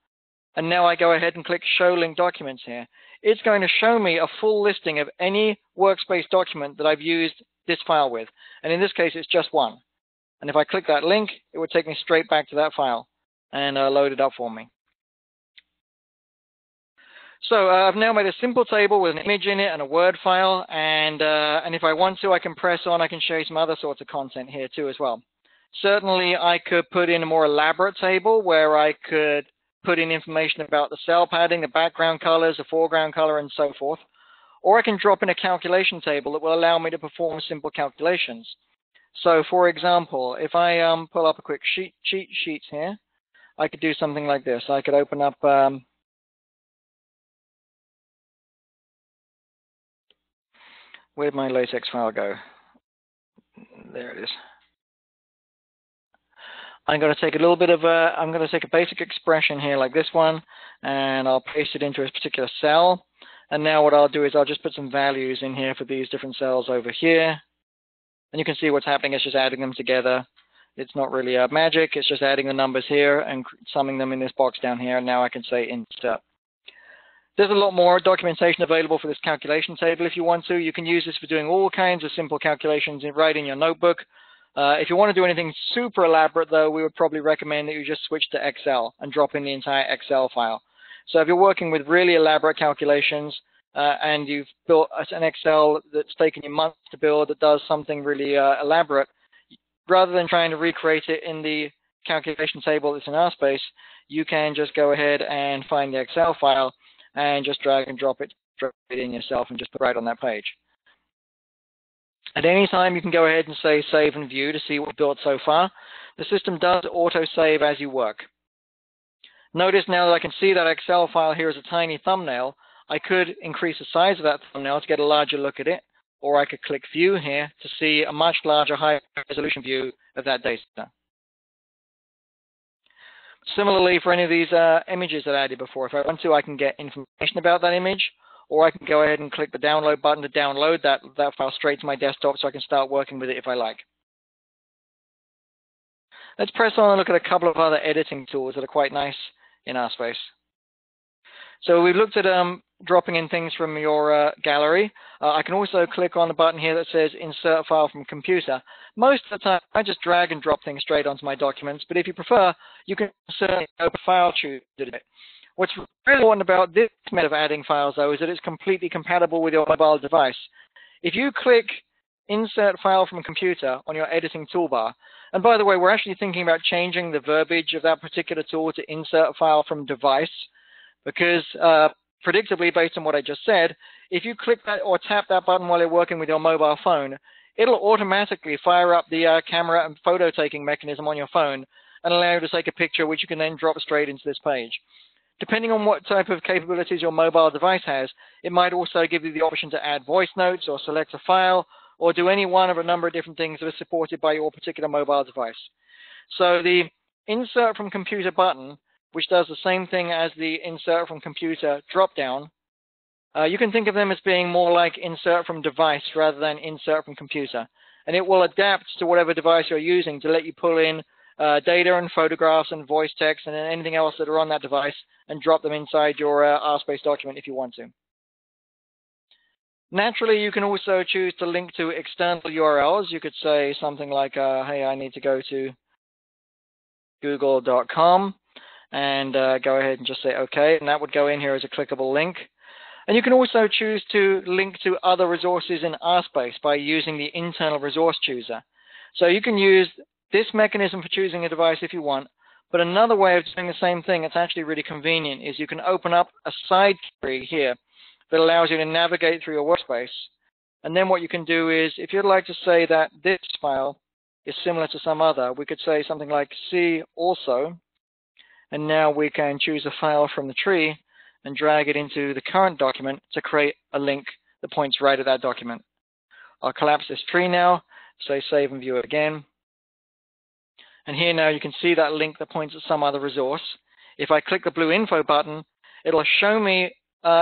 and now I go ahead and click Show Link Documents here, it's going to show me a full listing of any workspace document that I've used this file with. And in this case, it's just one. And if I click that link, it would take me straight back to that file and load it up for me. So I've now made a simple table with an image in it and a Word file. And if I want to, I can press on. I can show you some other sorts of content here too as well. Certainly, I could put in a more elaborate table where I could put in information about the cell padding, the background colors, the foreground color, and so forth. Or I can drop in a calculation table that will allow me to perform simple calculations. So for example, if I pull up a quick cheat sheet here, I could do something like this. I could open up where'd my LaTeX file go? There it is. I'm going to take a little bit of I'm going to take a basic expression here like this one, and I'll paste it into a particular cell. And now what I'll do is I'll just put some values in here for these different cells over here. And you can see what's happening. It's just adding them together. It's not really magic. It's just adding the numbers here and summing them in this box down here. And now I can say insert. There's a lot more documentation available for this calculation table if you want to. You can use this for doing all kinds of simple calculations right in your notebook. If you want to do anything super elaborate, though, we would probably recommend that you just switch to Excel and drop in the entire Excel file. So if you're working with really elaborate calculations and you've built an Excel that's taken you months to build that does something really elaborate, rather than trying to recreate it in the calculation table that's in RSpace, you can just go ahead and find the Excel file and just drag and drop it in yourself and just put it right on that page. At any time, you can go ahead and say save and view to see what you've built so far. The system does auto-save as you work. Notice now that I can see that Excel file here as a tiny thumbnail, I could increase the size of that thumbnail to get a larger look at it, or I could click View here to see a much larger, high-resolution view of that data. Similarly, for any of these images that I added before, if I want to, I can get information about that image, or I can go ahead and click the download button to download that file straight to my desktop so I can start working with it if I like. Let's press on and look at a couple of other editing tools that are quite nice in RSpace. So we've looked at dropping in things from your gallery. I can also click on the button here that says Insert File from Computer. Most of the time, I just drag and drop things straight onto my documents, but if you prefer, you can certainly open File Chooser. What's really important about this method of adding files, though, is that it's completely compatible with your mobile device. If you click Insert File from Computer on your editing toolbar, and by the way, we're actually thinking about changing the verbiage of that particular tool to Insert File from Device, because predictably, based on what I just said, if you click that or tap that button while you're working with your mobile phone, it'll automatically fire up the camera and photo taking mechanism on your phone and allow you to take a picture, which you can then drop straight into this page. Depending on what type of capabilities your mobile device has, it might also give you the option to add voice notes or select a file or do any one of a number of different things that are supported by your particular mobile device. So the Insert from Computer button, which does the same thing as the Insert from Computer dropdown, you can think of them as being more like Insert from Device rather than Insert from Computer. And it will adapt to whatever device you're using to let you pull in data and photographs and voice text and anything else that are on that device and drop them inside your RSpace document if you want to. Naturally, you can also choose to link to external URLs. You could say something like, hey, I need to go to google.com and go ahead and just say OK, and that would go in here as a clickable link. And you can also choose to link to other resources in RSpace by using the internal resource chooser. So you can use this mechanism for choosing a device if you want, but another way of doing the same thing that's actually really convenient is you can open up a side query here that allows you to navigate through your workspace. And then what you can do is, if you'd like to say that this file is similar to some other, we could say something like see also, and now we can choose a file from the tree and drag it into the current document to create a link that points right at that document. I'll collapse this tree now, say save and view it again. And here now you can see that link that points at some other resource. If I click the blue info button, it'll show me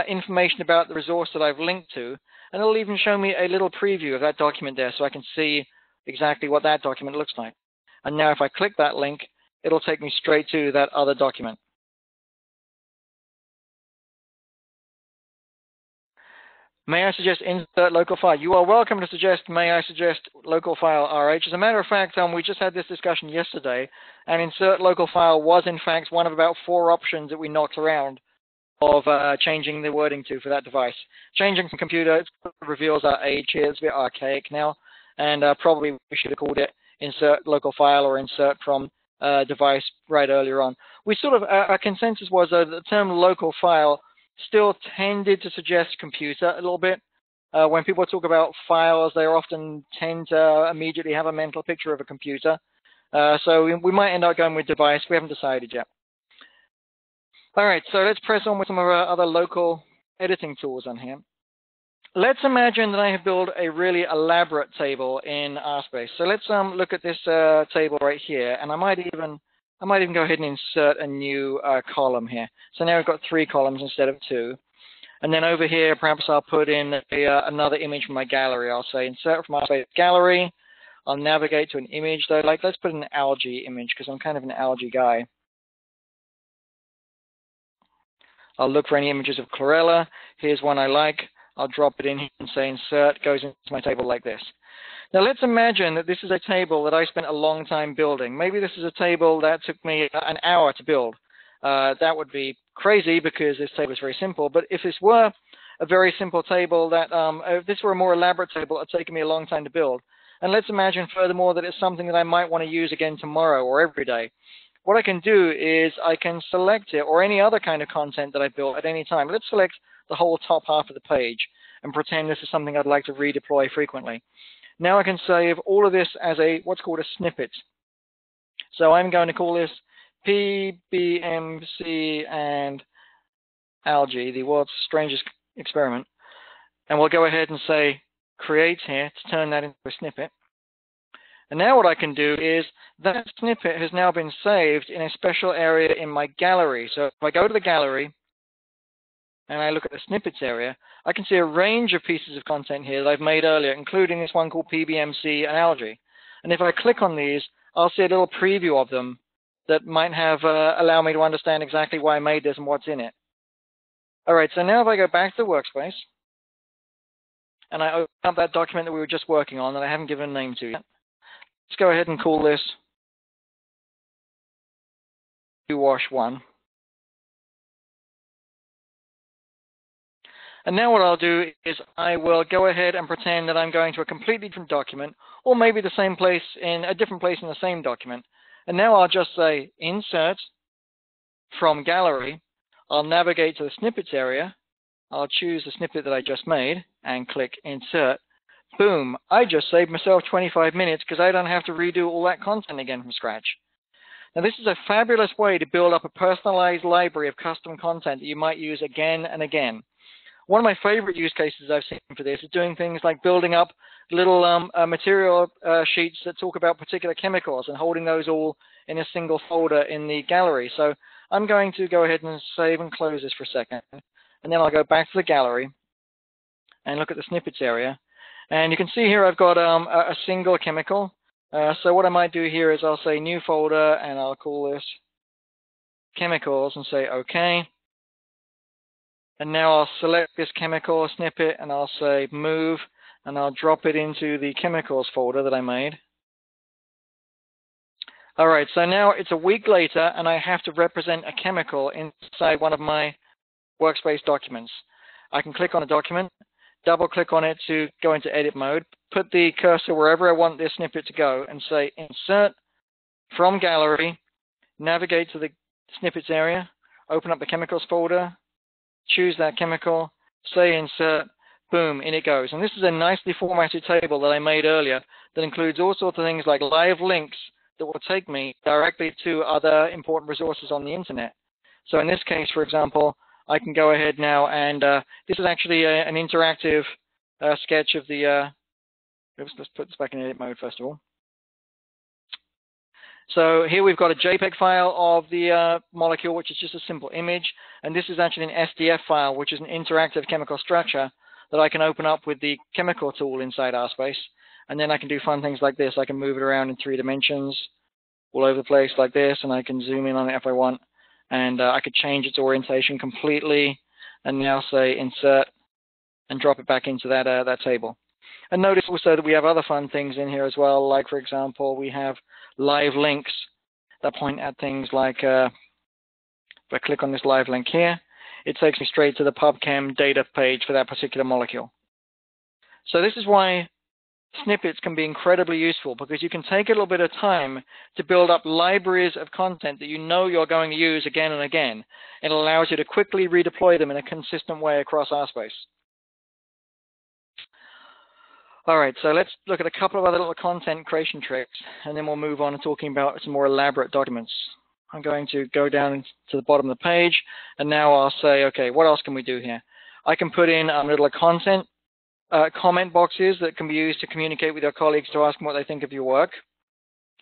information about the resource that I've linked to, and it'll even show me a little preview of that document there so I can see exactly what that document looks like. And now if I click that link, it'll take me straight to that other document. May I suggest insert local file? You are welcome to suggest, may I suggest local file RH. As a matter of fact, we just had this discussion yesterday, and insert local file was in fact one of about 4 options that we knocked around of changing the wording to for that device. Changing from computer, it reveals our age here, it's a bit archaic now, and probably we should have called it insert local file or insert from device right earlier on. We sort of, our consensus was though that the term local file still tended to suggest computer a little bit. When people talk about files, they often tend to immediately have a mental picture of a computer. So we might end up going with device. We haven't decided yet. All right, so let's press on with some of our other local editing tools on here. Let's imagine that I have built a really elaborate table in RSpace. So let's look at this table right here, and I might even go ahead and insert a new column here. So now we've got 3 columns instead of 2. And then over here, perhaps I'll put in another image from my gallery. I'll say insert from RSpace gallery. I'll navigate to an image though. Like let's put an algae image because I'm kind of an algae guy. I'll look for any images of chlorella. Here's one I like. I'll drop it in here and say insert, goes into my table like this. Now let's imagine that this is a table that I spent a long time building. Maybe this is a table that took me an hour to build. That would be crazy because this table is very simple. But if this were a very simple table, if this were a more elaborate table, it would have taken me a long time to build. And let's imagine furthermore that it's something that I might want to use again tomorrow or every day. What I can do is I can select it or any other kind of content that I built at any time. Let's select the whole top half of the page and pretend this is something I'd like to redeploy frequently. Now I can save all of this as what's called a snippet. So I'm going to call this PBMC and algae, the world's strangest experiment. And we'll go ahead and say create here to turn that into a snippet. And now what I can do is that snippet has now been saved in a special area in my gallery. So if I go to the gallery and I look at the snippets area, I can see a range of pieces of content here that I've made earlier, including this one called PBMC and algae. And if I click on these, I'll see a little preview of them that might have allow me to understand exactly why I made this and what's in it. All right, so now if I go back to the workspace and I open up that document that we were just working on that I haven't given a name to yet, let's go ahead and call this wash 1. And now what I'll do is I will go ahead and pretend that I'm going to a completely different document, or maybe the same place in a different place in the same document. And now I'll just say insert from gallery. I'll navigate to the snippets area. I'll choose the snippet that I just made and click insert. Boom, I just saved myself 25 minutes because I don't have to redo all that content again from scratch. Now this is a fabulous way to build up a personalized library of custom content that you might use again and again. One of my favorite use cases I've seen for this is doing things like building up little material sheets that talk about particular chemicals and holding those all in a single folder in the gallery. So I'm going to go ahead and save and close this for a second. And then I'll go back to the gallery and look at the snippets area. And you can see here I've got a single chemical. So what I might do here is I'll say new folder and I'll call this chemicals and say OK. And now I'll select this chemical snippet and I'll say move and I'll drop it into the chemicals folder that I made. All right, so now it's a week later and I have to represent a chemical inside one of my workspace documents. I can click on a document, double click on it to go into edit mode, put the cursor wherever I want this snippet to go and say insert from gallery, navigate to the snippets area, open up the chemicals folder, choose that chemical, say insert, boom, in it goes. And this is a nicely formatted table that I made earlier that includes all sorts of things like live links that will take me directly to other important resources on the internet. So in this case, for example, I can go ahead now and this is actually an interactive sketch of the, oops, let's put this back in edit mode first of all. So here we've got a JPEG file of the molecule, which is just a simple image. And this is actually an SDF file, which is an interactive chemical structure that I can open up with the chemical tool inside RSpace. And then I can do fun things like this. I can move it around in 3 dimensions all over the place like this. And I can zoom in on it if I want. And I could change its orientation completely. And now say insert and drop it back into that table. And notice also that we have other fun things in here as well. Like, for example, we have live links that point at things like, if I click on this live link here, it takes me straight to the PubChem data page for that particular molecule. So this is why snippets can be incredibly useful, because you can take a little bit of time to build up libraries of content that you know you're going to use again and again. It allows you to quickly redeploy them in a consistent way across RSpace. All right, so let's look at a couple of other little content creation tricks, and then we'll move on to talking about some more elaborate documents. I'm going to go down to the bottom of the page, and now I'll say, okay, what else can we do here? I can put in little content comment boxes that can be used to communicate with your colleagues to ask them what they think of your work.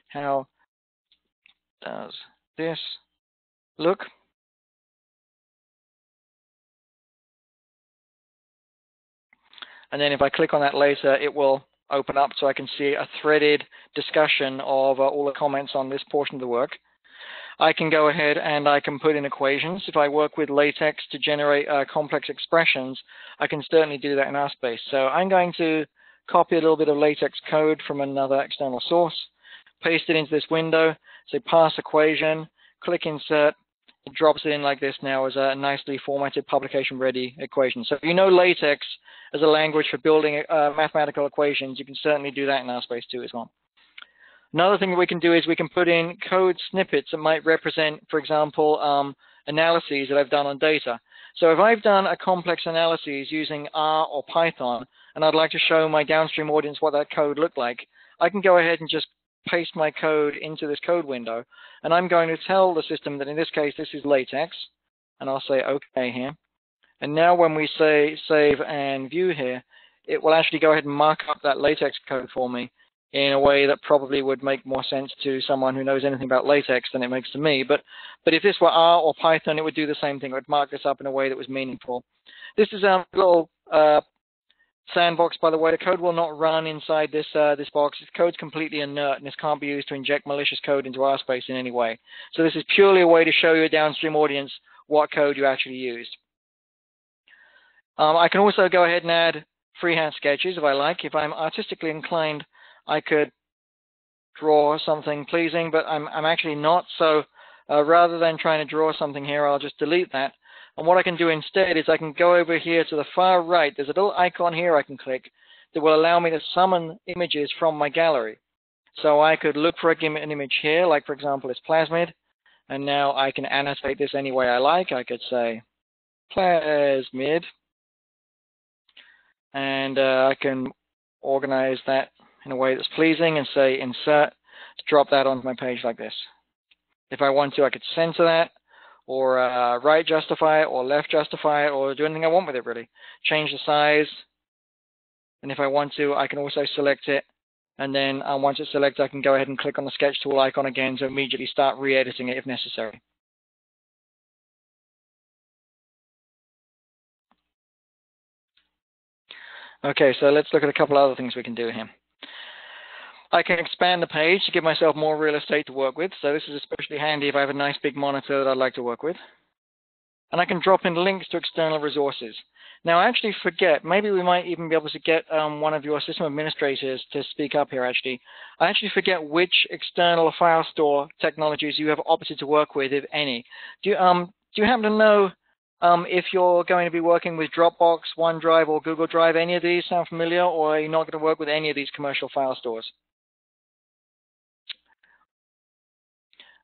How does this look? And then if I click on that later, it will open up so I can see a threaded discussion of all the comments on this portion of the work. I can go ahead and I can put in equations. If I work with LaTeX to generate complex expressions, I can certainly do that in RSpace. So I'm going to copy a little bit of LaTeX code from another external source, paste it into this window, say pass equation, click insert. It drops it in like this now as a nicely formatted publication-ready equation. So if you know LaTeX as a language for building mathematical equations, you can certainly do that in RSpace too as well. Another thing that we can do is we can put in code snippets that might represent, for example, analyses that I've done on data. So if I've done a complex analysis using R or Python, and I'd like to show my downstream audience what that code looked like, I can go ahead and just paste my code into this code window, and I'm going to tell the system that in this case this is latex, and I'll say OK here. And now when we say save and view here, it will actually go ahead and mark up that latex code for me in a way that probably would make more sense to someone who knows anything about latex than it makes to me. But if this were R or Python, it would do the same thing. It would mark this up in a way that was meaningful. This is a little sandbox, by the way. The code will not run inside this box. This code's completely inert, and this can't be used to inject malicious code into RSpace in any way. So this is purely a way to show your downstream audience what code you actually used. I can also go ahead and add freehand sketches if I like. If I'm artistically inclined, I could draw something pleasing, but I'm actually not. So rather than trying to draw something here, I'll just delete that. And what I can do instead is I can go over here to the far right. There's a little icon here I can click that will allow me to summon images from my gallery. So I could look for an image here, like for example this plasmid, and now I can annotate this any way I like. I could say plasmid, and I can organize that in a way that's pleasing and say insert to drop that onto my page like this. If I want to, I could center that, or right justify it, or left justify it, or do anything I want with it really. Change the size, and if I want to, I can also select it, and then once it's selected, I can go ahead and click on the sketch tool icon again to immediately start re-editing it if necessary. Okay, so let's look at a couple other things we can do here. I can expand the page to give myself more real estate to work with. So this is especially handy if I have a nice big monitor that I'd like to work with. And I can drop in links to external resources. Now, I actually forget, maybe we might even be able to get one of your system administrators to speak up here, actually. I actually forget which external file store technologies you have opted to work with, if any. Do you happen to know if you're going to be working with Dropbox, OneDrive, or Google Drive? Any of these sound familiar, or are you not going to work with any of these commercial file stores?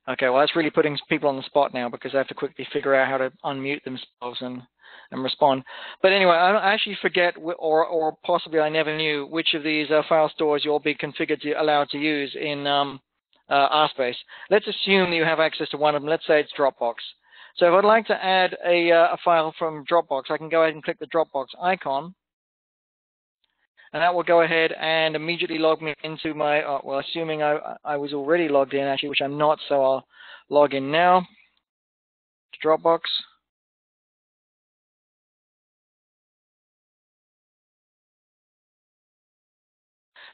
Okay, well, that's really putting people on the spot now because I have to quickly figure out how to unmute themselves and respond. But anyway, I actually forget, or possibly I never knew, which of these file stores you'll be configured to allowed to use in RSpace. Let's assume that you have access to one of them. Let's say it's Dropbox. So if I'd like to add a file from Dropbox, I can go ahead and click the Dropbox icon. And that will go ahead and immediately log me into my, well, assuming I was already logged in, actually, which I'm not, so I'll log in now to Dropbox.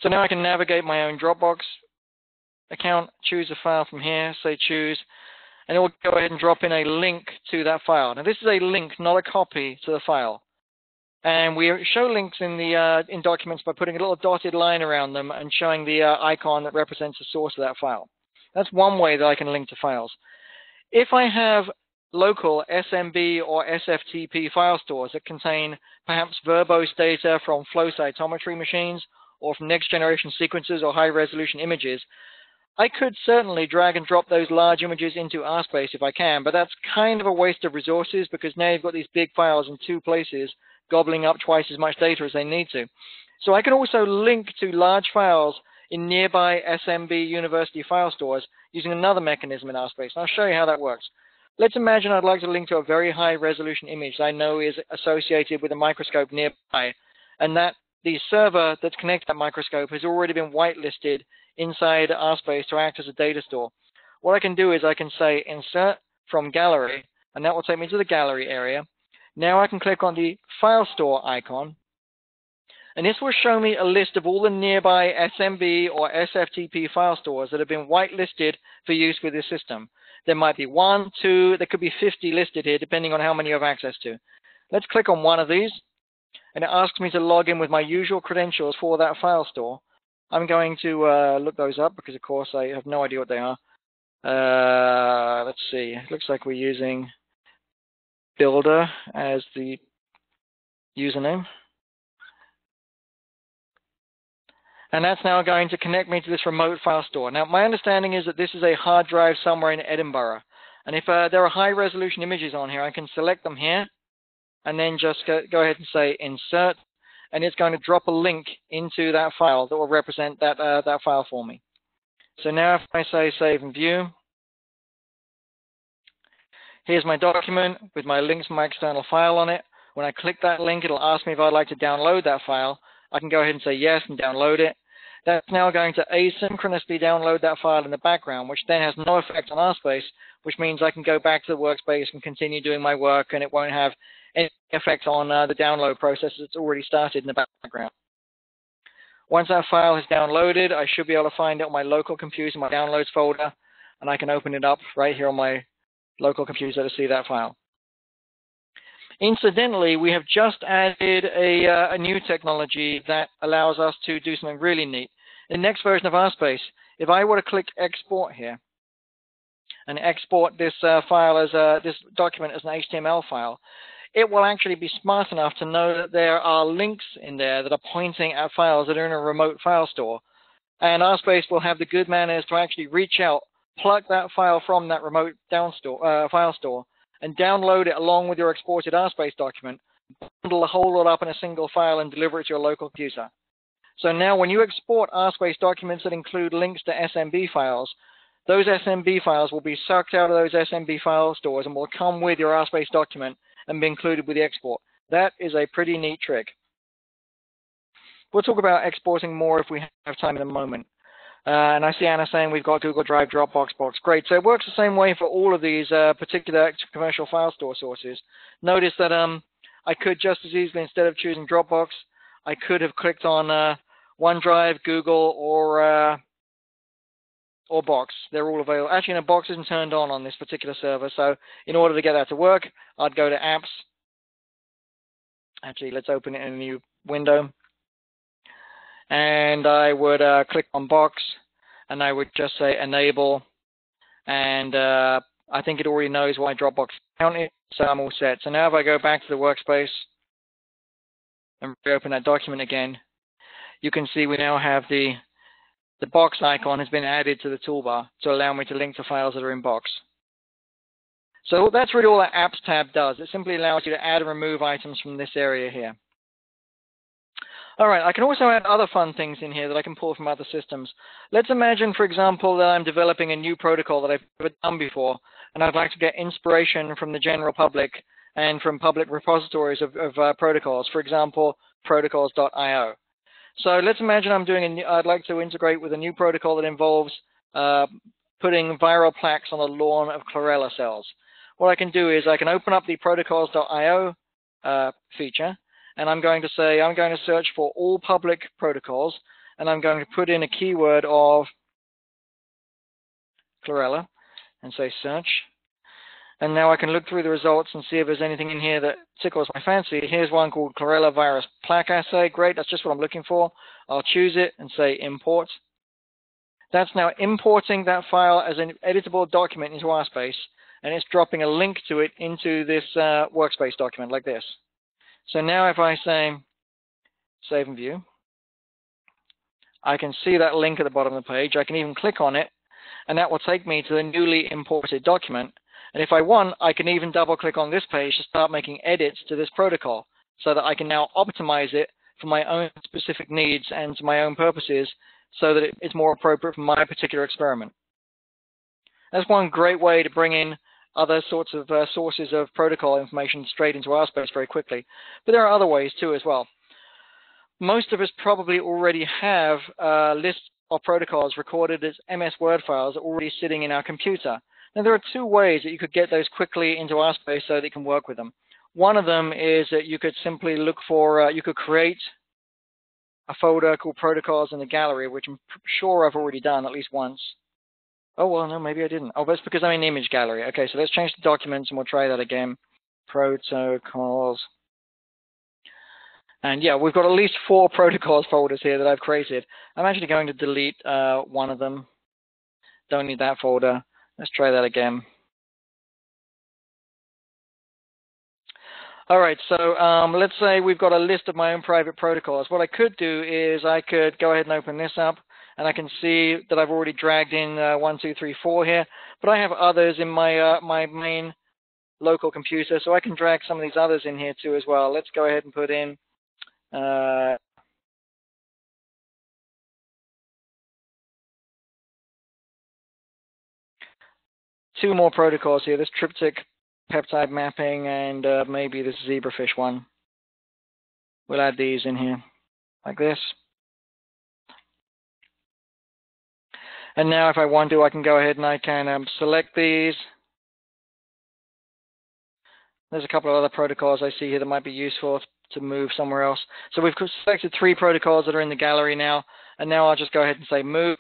So now I can navigate my own Dropbox account, choose a file from here, say choose, and it will go ahead and drop in a link to that file. Now this is a link, not a copy to the file. And we show links in the in documents by putting a little dotted line around them and showing the icon that represents the source of that file. That's one way that I can link to files. If I have local SMB or SFTP file stores that contain perhaps verbose data from flow cytometry machines or from next generation sequences or high resolution images, I could certainly drag and drop those large images into RSpace if I can, but that's kind of a waste of resources because now you've got these big files in two places gobbling up twice as much data as they need to. So I can also link to large files in nearby SMB university file stores using another mechanism in RSpace. And I'll show you how that works. Let's imagine I'd like to link to a very high resolution image that I know is associated with a microscope nearby, and that the server that's connected to that microscope has already been whitelisted inside RSpace to act as a data store. What I can do is I can say insert from gallery, and that will take me to the gallery area. Now I can click on the file store icon, and this will show me a list of all the nearby SMB or SFTP file stores that have been whitelisted for use with this system. There might be 1, 2, there could be 50 listed here, depending on how many you have access to. Let's click on one of these, and it asks me to log in with my usual credentials for that file store. I'm going to look those up because, of course, I have no idea what they are. Let's see. It looks like we're using Builder as the username. And that's now going to connect me to this remote file store. Now, my understanding is that this is a hard drive somewhere in Edinburgh. And if there are high-resolution images on here, I can select them here and then just go ahead and say insert. and it's going to drop a link into that file that will represent that, that file for me. So now if I say save and view, here's my document with my links to my external file on it. When I click that link, it'll ask me if I'd like to download that file. I can go ahead and say yes and download it. That's now going to asynchronously download that file in the background, which then has no effect on RSpace, which means I can go back to the workspace and continue doing my work, and it won't have any effect on the download process that's already started in the background. Once that file is downloaded, I should be able to find it on my local computer, my downloads folder, and I can open it up right here on my local computer to see that file. Incidentally, we have just added a new technology that allows us to do something really neat. In the next version of RSpace, if I were to click export here and export this file as this document as an HTML file, it will actually be smart enough to know that there are links in there that are pointing at files that are in a remote file store. And RSpace will have the good manners to actually reach out, plug that file from that remote file store, and download it along with your exported RSpace document, bundle the whole lot up in a single file, and deliver it to your local computer. So now when you export RSpace documents that include links to SMB files, those SMB files will be sucked out of those SMB file stores and will come with your RSpace document and be included with the export. That is a pretty neat trick. We'll talk about exporting more if we have time in a moment. And I see Anna saying we've got Google Drive, Dropbox, Box. Great. So it works the same way for all of these particular commercial file store sources. Notice that I could just as easily, instead of choosing Dropbox, I could have clicked on OneDrive, Google, or Box. They're all available. Actually, no, Box isn't turned on this particular server. So in order to get that to work, I'd go to Apps. Actually, let's open it in a new window. And I would click on Box, and I would just say Enable. And I think it already knows what my Dropbox account is, so I'm all set. So now if I go back to the workspace and reopen that document again, you can see we now have the Box icon has been added to the toolbar to allow me to link to files that are in Box. So that's really all that Apps tab does. It simply allows you to add and remove items from this area here. All right, I can also add other fun things in here that I can pull from other systems. Let's imagine, for example, that I'm developing a new protocol that I've never done before, and I'd like to get inspiration from the general public and from public repositories of protocols, for example, protocols.io. So let's imagine I'd like to integrate with a new protocol that involves putting viral plaques on the lawn of chlorella cells. What I can do is I can open up the protocols.io feature, and I'm going to say, I'm going to search for all public protocols, and I'm going to put in a keyword of chlorella and say search. And now I can look through the results and see if there's anything in here that tickles my fancy. Here's one called chlorella virus plaque assay. Great, that's just what I'm looking for. I'll choose it and say import. That's now importing that file as an editable document into RSpace, and it's dropping a link to it into this workspace document like this. So now if I say save and view, I can see that link at the bottom of the page. I can even click on it, and that will take me to the newly imported document. And if I want, I can even double click on this page to start making edits to this protocol so that I can now optimize it for my own specific needs and to my own purposes so that it's more appropriate for my particular experiment. That's one great way to bring in other sorts of sources of protocol information straight into RSpace very quickly. But there are other ways too as well. Most of us probably already have a list of protocols recorded as MS Word files already sitting in our computer. Now there are two ways that you could get those quickly into RSpace so that you can work with them. One of them is that you could simply look for, you could create a folder called protocols in the gallery, which I'm sure I've already done at least once. Oh, well, no, maybe I didn't. Oh, that's because I'm in the image gallery. Okay, so let's change the documents and we'll try that again. Protocols. And yeah, we've got at least 4 protocols folders here that I've created. I'm actually going to delete one of them. Don't need that folder. Let's try that again. All right, so let's say we've got a list of my own private protocols. What I could do is I could go ahead and open this up, and I can see that I've already dragged in 1, 2, 3, 4 here, but I have others in my my main local computer, so I can drag some of these others in here too as well. Let's go ahead and put in two more protocols here, this triptych peptide mapping and maybe this zebrafish one. We'll add these in here like this. And now if I want to, I can go ahead and I can select these. There's a couple of other protocols I see here that might be useful to move somewhere else. So we've selected 3 protocols that are in the gallery now. And now I'll just go ahead and say move.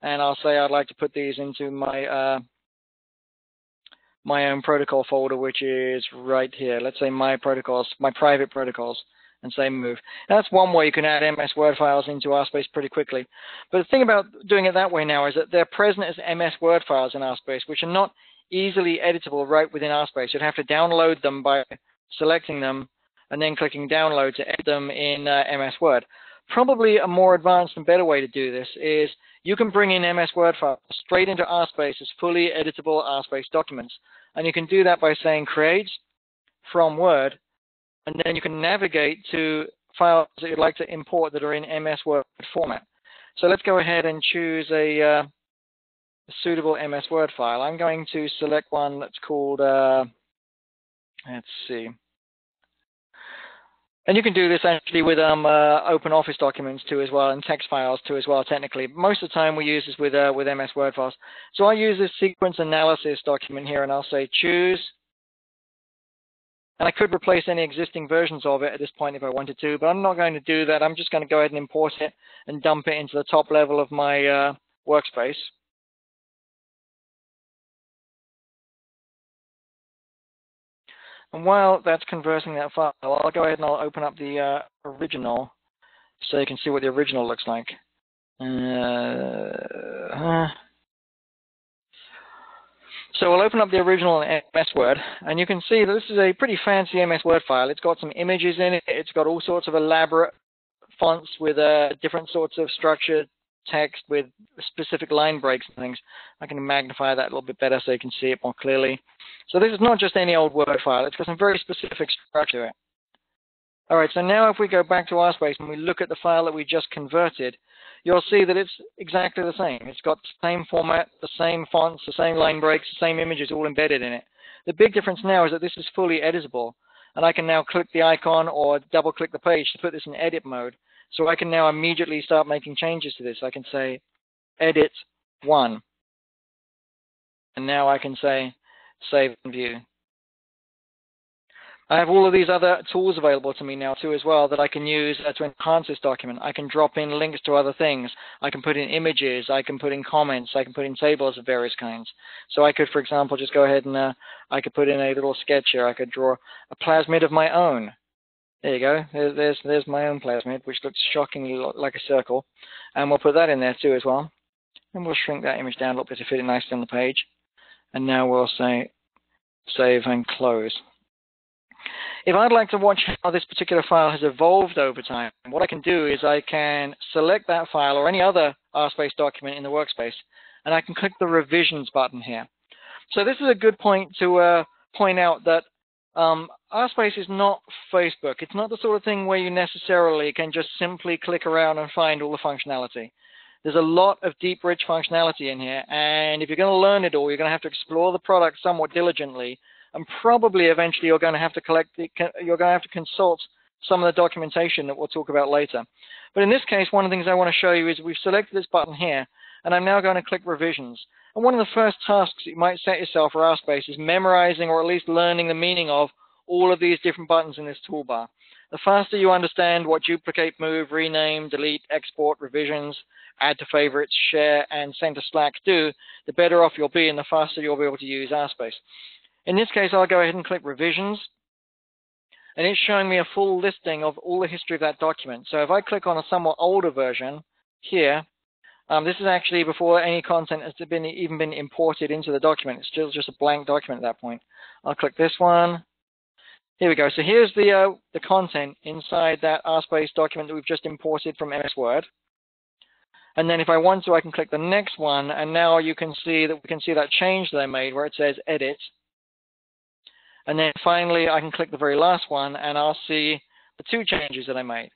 And I'll say I'd like to put these into my my own protocol folder, which is right here. Let's say my protocols, my private protocols, and say move. Now, that's one way you can add MS Word files into RSpace pretty quickly. But the thing about doing it that way now is that they're present as MS Word files in RSpace, which are not easily editable right within RSpace. You'd have to download them by selecting them and then clicking download to edit them in MS Word. Probably a more advanced and better way to do this is you can bring in MS Word files straight into RSpace as fully editable RSpace documents. And you can do that by saying create from Word, and then you can navigate to files that you'd like to import that are in MS Word format. So let's go ahead and choose a suitable MS Word file. I'm going to select one that's called, let's see. And you can do this actually with open office documents too as well, and text files too as well, technically. Most of the time we use this with MS Word files. So I use this sequence analysis document here, and I'll say choose. And I could replace any existing versions of it at this point if I wanted to, but I'm not going to do that. I'm just going to go ahead and import it and dump it into the top level of my workspace. And while that's converting that file, I'll go ahead and I'll open up the original so you can see what the original looks like. So we'll open up the original in MS Word, and you can see that this is a pretty fancy MS Word file. It's got some images in it. It's got all sorts of elaborate fonts with different sorts of structured text with specific line breaks and things. I can magnify that a little bit better so you can see it more clearly. So this is not just any old Word file. It's got some very specific structure to it. All right, so now if we go back to RSpace and we look at the file that we just converted, you'll see that it's exactly the same. It's got the same format, the same fonts, the same line breaks, the same images all embedded in it. The big difference now is that this is fully editable, and I can now click the icon or double-click the page to put this in edit mode. So I can now immediately start making changes to this. I can say edit 1. And now I can say save and view. I have all of these other tools available to me now too as well that I can use to enhance this document. I can drop in links to other things. I can put in images. I can put in comments. I can put in tables of various kinds. So I could, for example, just go ahead and I could put in a little sketch here. I could draw a plasmid of my own. There you go. There's my own plasmid, which looks shockingly like a circle. And we'll put that in there too as well. And we'll shrink that image down a little bit to fit it nicely on the page. And now we'll say save and close. If I'd like to watch how this particular file has evolved over time, what I can do is I can select that file or any other RSpace document in the workspace, and I can click the revisions button here. So this is a good point to point out that RSpace is not Facebook. It's not the sort of thing where you necessarily can just simply click around and find all the functionality. There's a lot of deep, rich functionality in here, and if you're going to learn it all, you're going to have to explore the product somewhat diligently, and probably eventually you're going to have to consult some of the documentation that we'll talk about later. But in this case, one of the things I want to show you is we've selected this button here, and I'm now going to click revisions. And one of the first tasks that you might set yourself for RSpace is memorizing or at least learning the meaning of all of these different buttons in this toolbar. The faster you understand what duplicate, move, rename, delete, export, revisions, add to favorites, share, and send to Slack do, the better off you'll be and the faster you'll be able to use RSpace. In this case, I'll go ahead and click revisions, and it's showing me a full listing of all the history of that document. So if I click on a somewhat older version here, this is actually before any content has even been imported into the document. It's still just a blank document at that point. I'll click this one. Here we go. So here's the content inside that RSpace document that we've just imported from MS Word. And then if I want to, I can click the next one, and now you can see that we can see that change that I made where it says edit. And then finally, I can click the very last one, and I'll see the 2 changes that I made.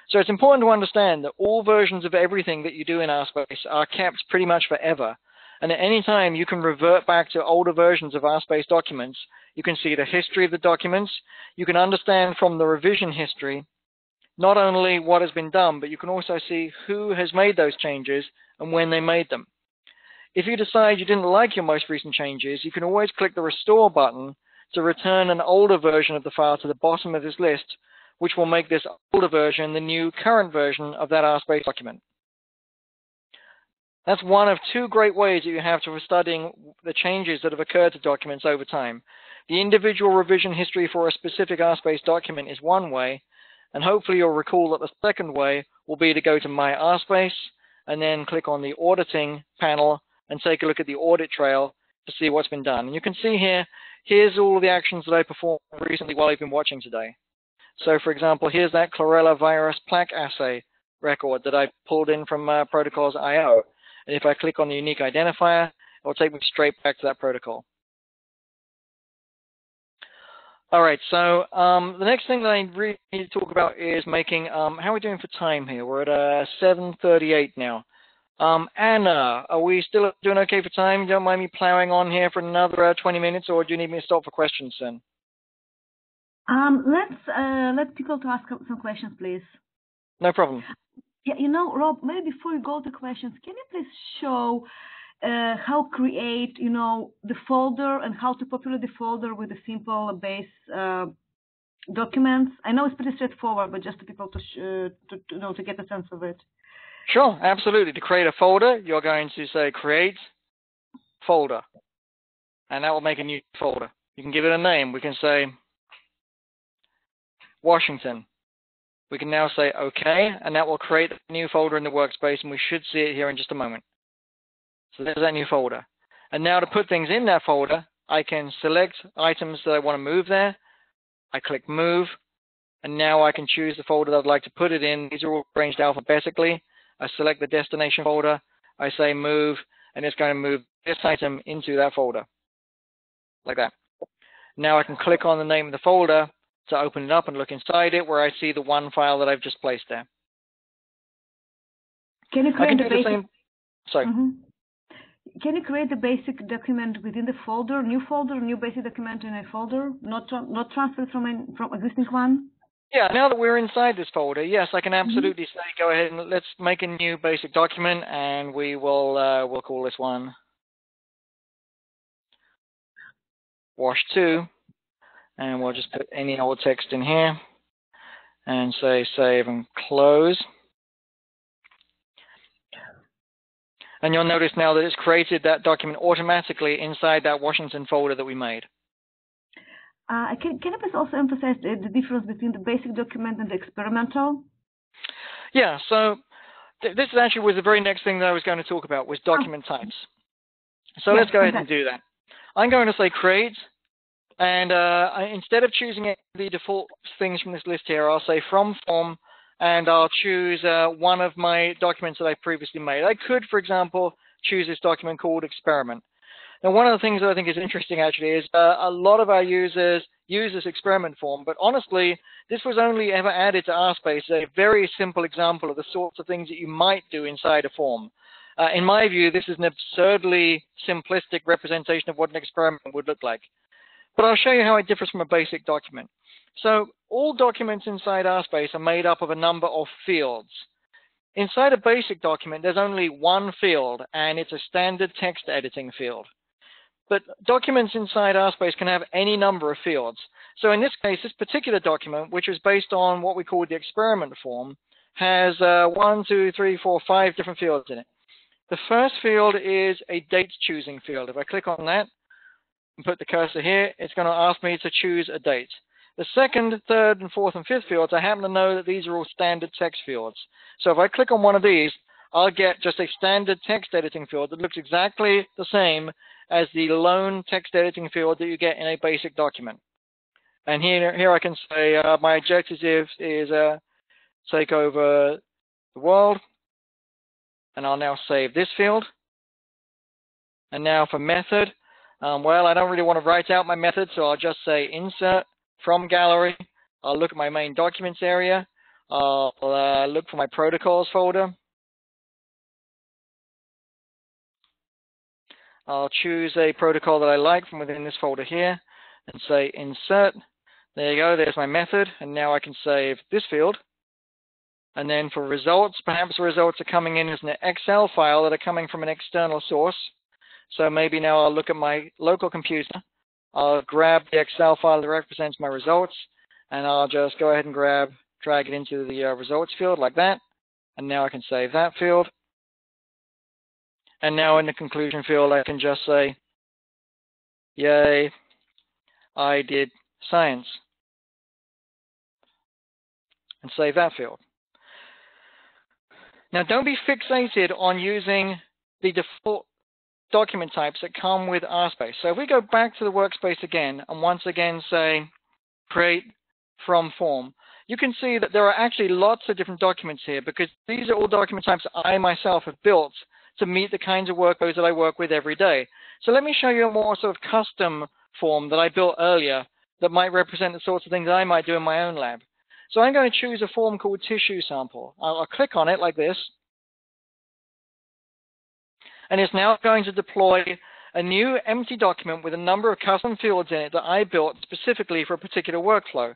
So it's important to understand that all versions of everything that you do in RSpace are kept pretty much forever. And at any time, you can revert back to older versions of RSpace documents. You can see the history of the documents. You can understand from the revision history not only what has been done, but you can also see who has made those changes and when they made them. If you decide you didn't like your most recent changes, you can always click the Restore button to return an older version of the file to the bottom of this list, which will make this older version the new current version of that RSpace document. That's one of 2 great ways that you have for studying the changes that have occurred to documents over time. The individual revision history for a specific RSpace document is one way, and hopefully you'll recall that the second way will be to go to My RSpace and then click on the Auditing panel and take a look at the audit trail to see what's been done. And you can see here, here's all the actions that I performed recently while I've been watching today. So for example, here's that chlorella virus plaque assay record that I pulled in from protocols.io. And if I click on the unique identifier, it will take me straight back to that protocol. All right, so the next thing that I really need to talk about is making, how are we doing for time here? We're at 7:38 now. Anna, are we still doing okay for time? You don't mind me plowing on here for another 20 minutes, or do you need me to stop for questions then? Let's let people to ask some questions, please. No problem. Yeah, you know, Rob, maybe before you go to questions, can you please show how create, you know, the folder and how to populate the folder with a simple base documents? I know it's pretty straightforward, but just to people to get a sense of it. Sure, absolutely. To create a folder, you're going to say create folder, and that will make a new folder. You can give it a name. We can say Washington. We can now say OK, and that will create a new folder in the workspace, and we should see it here in just a moment. So there's that new folder. And now to put things in that folder, I can select items that I want to move there. I click Move, and now I can choose the folder that I'd like to put it in. These are all arranged alphabetically. I select the destination folder. I say Move, and it's going to move this item into that folder, like that. Now I can click on the name of the folder to open it up and look inside it, where I see the one file that I've just placed there. Can you create the same? Sorry. Can you create the basic document within the folder, new basic document in a folder, not transferred from existing one? Yeah, now that we're inside this folder, yes, I can absolutely say go ahead and let's make a new basic document, and we will we'll call this one Wash 2. And we'll just put any old text in here and say save and close. And you'll notice now that it's created that document automatically inside that Washington folder that we made. Can you please also emphasize the difference between the basic document and the experimental? Yeah, so this actually was the very next thing that I was going to talk about, was document types. So let's go ahead and do that. I'm going to say create. And instead of choosing the default things from this list here, I'll say from form, and I'll choose one of my documents that I previously made. I could, for example, choose this document called experiment. Now, one of the things that I think is interesting actually is a lot of our users use this experiment form, but honestly, this was only ever added to RSpace, a very simple example of the sorts of things that you might do inside a form. In my view, this is an absurdly simplistic representation of what an experiment would look like. But I'll show you how it differs from a basic document. So all documents inside RSpace are made up of a number of fields. Inside a basic document, there's only one field, and it's a standard text editing field. But documents inside RSpace can have any number of fields. So in this case, this particular document, which is based on what we call the experiment form, has 1, 2, 3, 4, 5 different fields in it. The first field is a date choosing field. If I click on that, and put the cursor here, it's going to ask me to choose a date. The second, third, and fourth, and fifth fields, I happen to know that these are all standard text fields. So if I click on one of these, I'll get just a standard text editing field that looks exactly the same as the lone text editing field that you get in a basic document. And here I can say my objective is take over the world, and I'll now save this field. And now for method, well, I don't really want to write out my method, so I'll just say insert from gallery, I'll look at my main documents area. I'll look for my protocols folder. I'll choose a protocol that I like from within this folder here and say insert. There you go, there's my method, and now I can save this field. And then for results, perhaps the results are coming in as an Excel file that are coming from an external source. So maybe now I'll look at my local computer. I'll grab the Excel file that represents my results, and I'll just go ahead and drag it into the results field like that. And now I can save that field. And now in the conclusion field, I can just say, yay, I did science, and save that field. Now, don't be fixated on using the default document types that come with RSpace. So if we go back to the workspace again, and once again say, create from form, you can see that there are actually lots of different documents here, because these are all document types I myself have built to meet the kinds of workloads that I work with every day. So let me show you a more sort of custom form that I built earlier that might represent the sorts of things I might do in my own lab. So I'm going to choose a form called tissue sample. I'll click on it like this. And it's now going to deploy a new empty document with a number of custom fields in it that I built specifically for a particular workflow.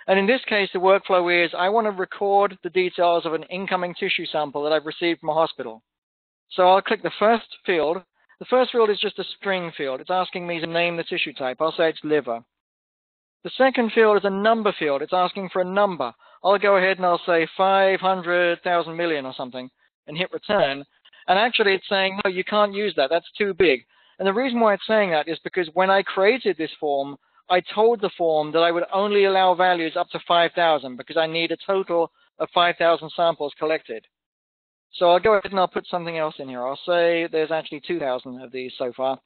And in this case, the workflow is I want to record the details of an incoming tissue sample that I've received from a hospital. So I'll click the first field. The first field is just a string field. It's asking me to name the tissue type. I'll say it's liver. The second field is a number field. It's asking for a number. I'll go ahead and I'll say 500,000 million or something and hit return. And actually it's saying, no, you can't use that. That's too big. And the reason why it's saying that is because when I created this form, I told the form that I would only allow values up to 5,000 because I need a total of 5,000 samples collected. So I'll go ahead and I'll put something else in here. I'll say there's actually 2,000 of these so far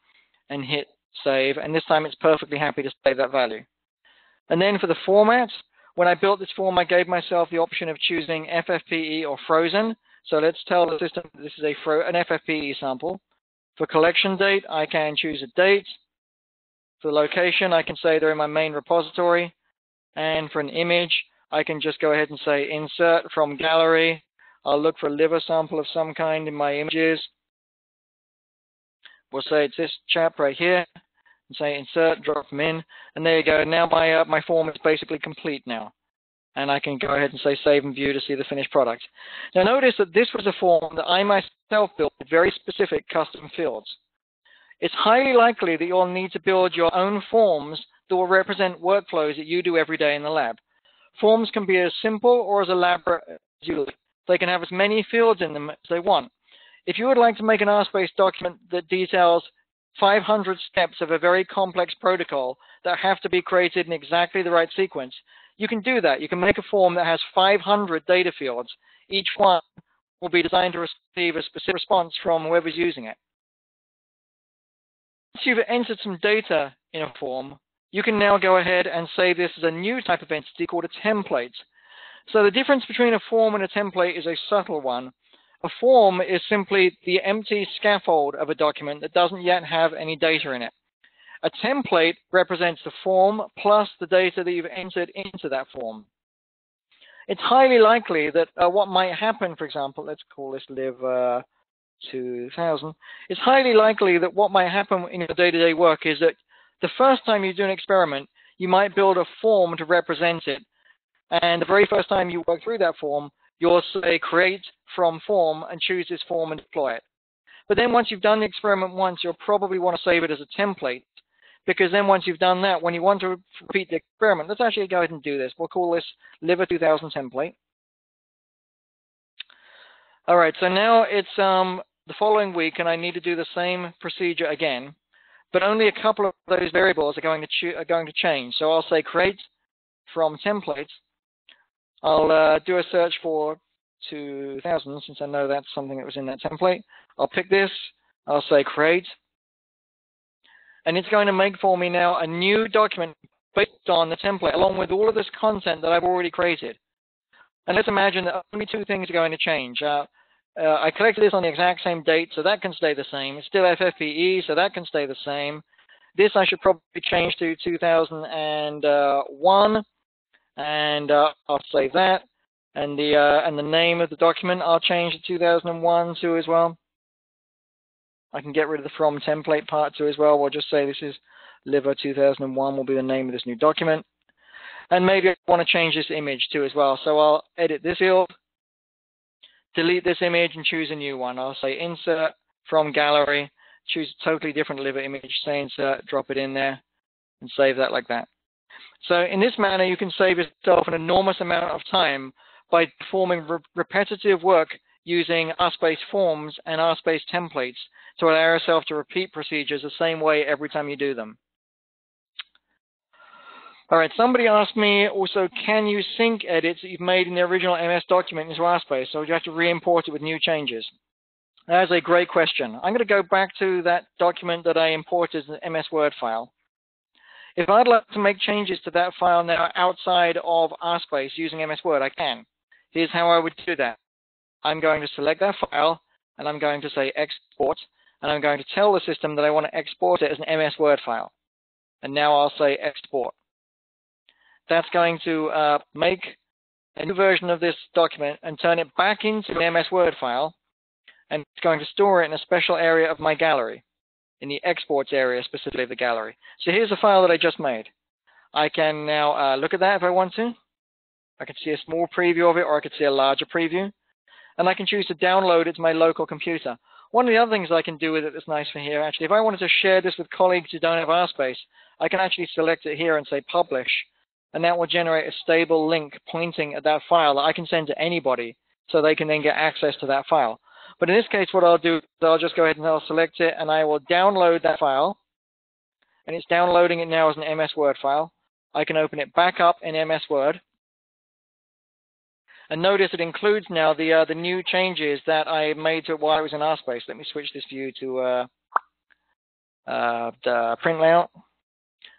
and hit save. And this time it's perfectly happy to save that value. And then for the format, when I built this form, I gave myself the option of choosing FFPE or frozen. So let's tell the system this is an FFPE sample. For collection date, I can choose a date. For location, I can say they're in my main repository. And for an image, I can just go ahead and say insert from gallery. I'll look for a liver sample of some kind in my images. We'll say it's this chap right here. And say insert, drop them in, and there you go. Now my form is basically complete now. And I can go ahead and say save and view to see the finished product. Now notice that this was a form that I myself built with very specific custom fields. It's highly likely that you'll need to build your own forms that will represent workflows that you do every day in the lab. Forms can be as simple or as elaborate as you like. They can have as many fields in them as they want. If you would like to make an RSpace document that details 500 steps of a very complex protocol that have to be created in exactly the right sequence, you can do that. You can make a form that has 500 data fields. Each one will be designed to receive a specific response from whoever's using it. Once you've entered some data in a form, you can now go ahead and say this is a new type of entity called a template. So the difference between a form and a template is a subtle one. A form is simply the empty scaffold of a document that doesn't yet have any data in it. A template represents the form plus the data that you've entered into that form. It's highly likely that what might happen, for example, let's call this live 2000. It's highly likely that what might happen in your day-to-day work is that the first time you do an experiment, you might build a form to represent it. And the very first time you work through that form, you'll say create from form and choose this form and deploy it. But then once you've done the experiment once, you'll probably want to save it as a template, because then once you've done that, when you want to repeat the experiment, let's actually go ahead and do this. We'll call this liver 2000 template. All right, so now it's the following week, and I need to do the same procedure again, but only a couple of those variables are going to change. So I'll say create from template. I'll do a search for 2000, since I know that's something that was in that template. I'll pick this. I'll say create. And it's going to make for me now a new document based on the template, along with all of this content that I've already created. And let's imagine that only two things are going to change. I collected this on the exact same date, so that can stay the same. It's still FFPE, so that can stay the same. This I should probably change to 2001. and I'll save that. And the name of the document I'll change to 2001 to as well. I can get rid of the from template part too as well. We'll just say this is Liver 2001 will be the name of this new document. And maybe I want to change this image too as well. So I'll edit this field, delete this image, and choose a new one. I'll say insert from gallery, choose a totally different Liver image, say insert, drop it in there, and save that like that. So in this manner, you can save yourself an enormous amount of time by performing repetitive work using RSpace forms and RSpace templates to allow yourself to repeat procedures the same way every time you do them. All right, somebody asked me also, can you sync edits that you've made in the original MS document into RSpace, so you have to re-import it with new changes? That's a great question. I'm going to go back to that document that I imported as an MS Word file. If I'd like to make changes to that file now outside of RSpace using MS Word, I can. Here's how I would do that. I'm going to select that file, and I'm going to say export, and I'm going to tell the system that I want to export it as an MS Word file. And now I'll say export. That's going to make a new version of this document and turn it back into an MS Word file, and it's going to store it in a special area of my gallery, in the exports area specifically of the gallery. So here's the file that I just made. I can now look at that if I want to. I can see a small preview of it, or I could see a larger preview. And I can choose to download it to my local computer. One of the other things I can do with it that's nice for here, actually, if I wanted to share this with colleagues who don't have RSpace, I can actually select it here and say publish. And that will generate a stable link pointing at that file that I can send to anybody so they can then get access to that file. But in this case, what I'll do is I'll just go ahead and I'll select it, and I will download that file. And it's downloading it now as an MS Word file. I can open it back up in MS Word. And notice it includes now the new changes that I made to it while it was in RSpace. Let me switch this view to the print layout.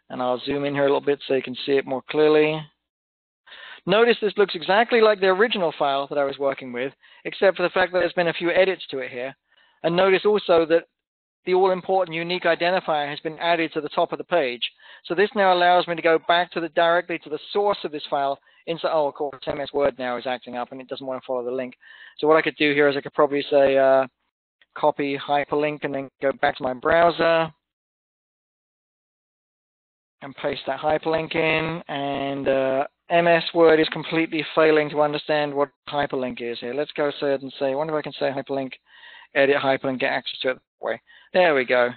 And I'll zoom in here a little bit so you can see it more clearly. Notice this looks exactly like the original file that I was working with, except for the fact that there's been a few edits to it here. And notice also that the all-important unique identifier has been added to the top of the page. So this now allows me to go back to directly to the source of this file. Oh, of course, MS Word now is acting up and it doesn't want to follow the link. So what I could do here is I could probably say copy hyperlink and then go back to my browser and paste that hyperlink in. And MS Word is completely failing to understand what hyperlink is here. Let's go ahead and say, I wonder if I can say hyperlink, edit hyperlink, get access to it that way. There we go.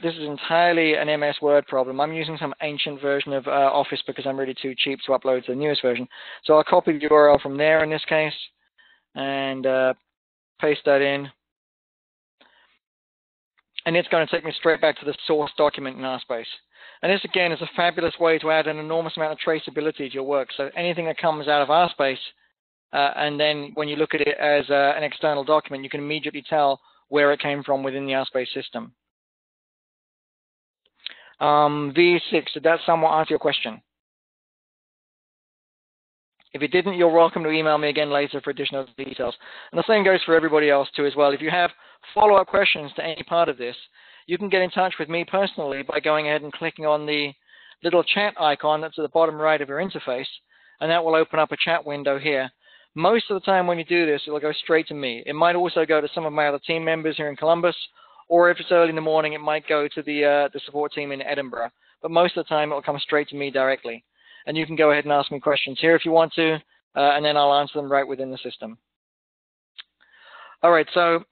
This is entirely an MS Word problem. I'm using some ancient version of Office because I'm really too cheap to upload to the newest version. So I'll copy the URL from there in this case and paste that in. And it's going to take me straight back to the source document in RSpace. And this, again, is a fabulous way to add an enormous amount of traceability to your work. So anything that comes out of RSpace, and then when you look at it as an external document, you can immediately tell where it came from within the RSpace system. V6, did that somewhat answer your question? If it didn't, you're welcome to email me again later for additional details. And the same goes for everybody else too as well. If you have follow-up questions to any part of this, you can get in touch with me personally by going ahead and clicking on the little chat icon that's at the bottom right of your interface, and that will open up a chat window here. Most of the time when you do this, it will go straight to me. It might also go to some of my other team members here in Columbus, or if it's early in the morning, it might go to the support team in Edinburgh. But most of the time, it will come straight to me directly. And you can go ahead and ask me questions here if you want to, and then I'll answer them right within the system. All right, so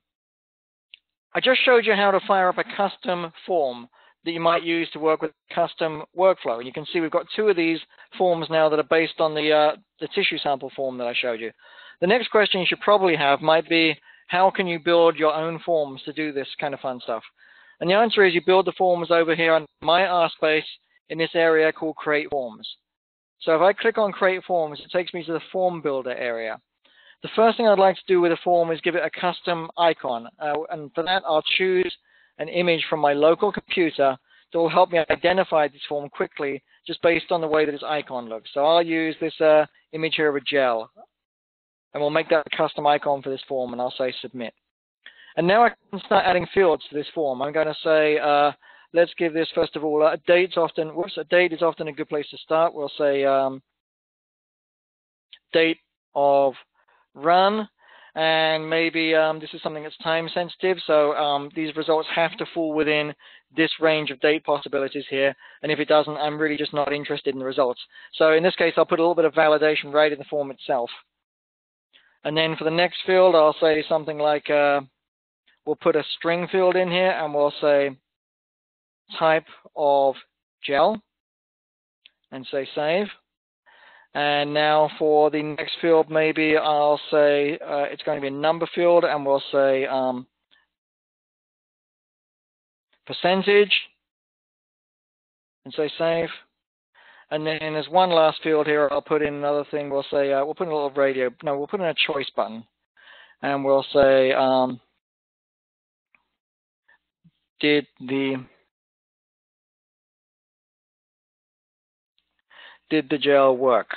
I just showed you how to fire up a custom form that you might use to work with custom workflow. And you can see we've got two of these forms now that are based on the tissue sample form that I showed you. The next question you should probably have might be, how can you build your own forms to do this kind of fun stuff? And the answer is you build the forms over here on my RSpace in this area called Create Forms. So if I click on Create Forms, it takes me to the Form Builder area. The first thing I'd like to do with a form is give it a custom icon. And for that, I'll choose an image from my local computer that will help me identify this form quickly just based on the way that its icon looks. So I'll use this image here of a gel. And we'll make that a custom icon for this form, and I'll say Submit. And now I can start adding fields to this form. I'm going to say let's give this, first of all, a date is often a good place to start. We'll say date of run, and maybe this is something that's time sensitive, so these results have to fall within this range of date possibilities here, and if it doesn't, I'm really just not interested in the results. So in this case, I'll put a little bit of validation right in the form itself. And then for the next field, I'll say something like, we'll put a string field in here, and we'll say type of gel, and say save. And now for the next field, maybe I'll say it's going to be a number field, and we'll say percentage, and say save. And then there's one last field here. I'll put in another thing. We'll say we'll put in a little radio. No, we'll put in a choice button, and we'll say did the gel work?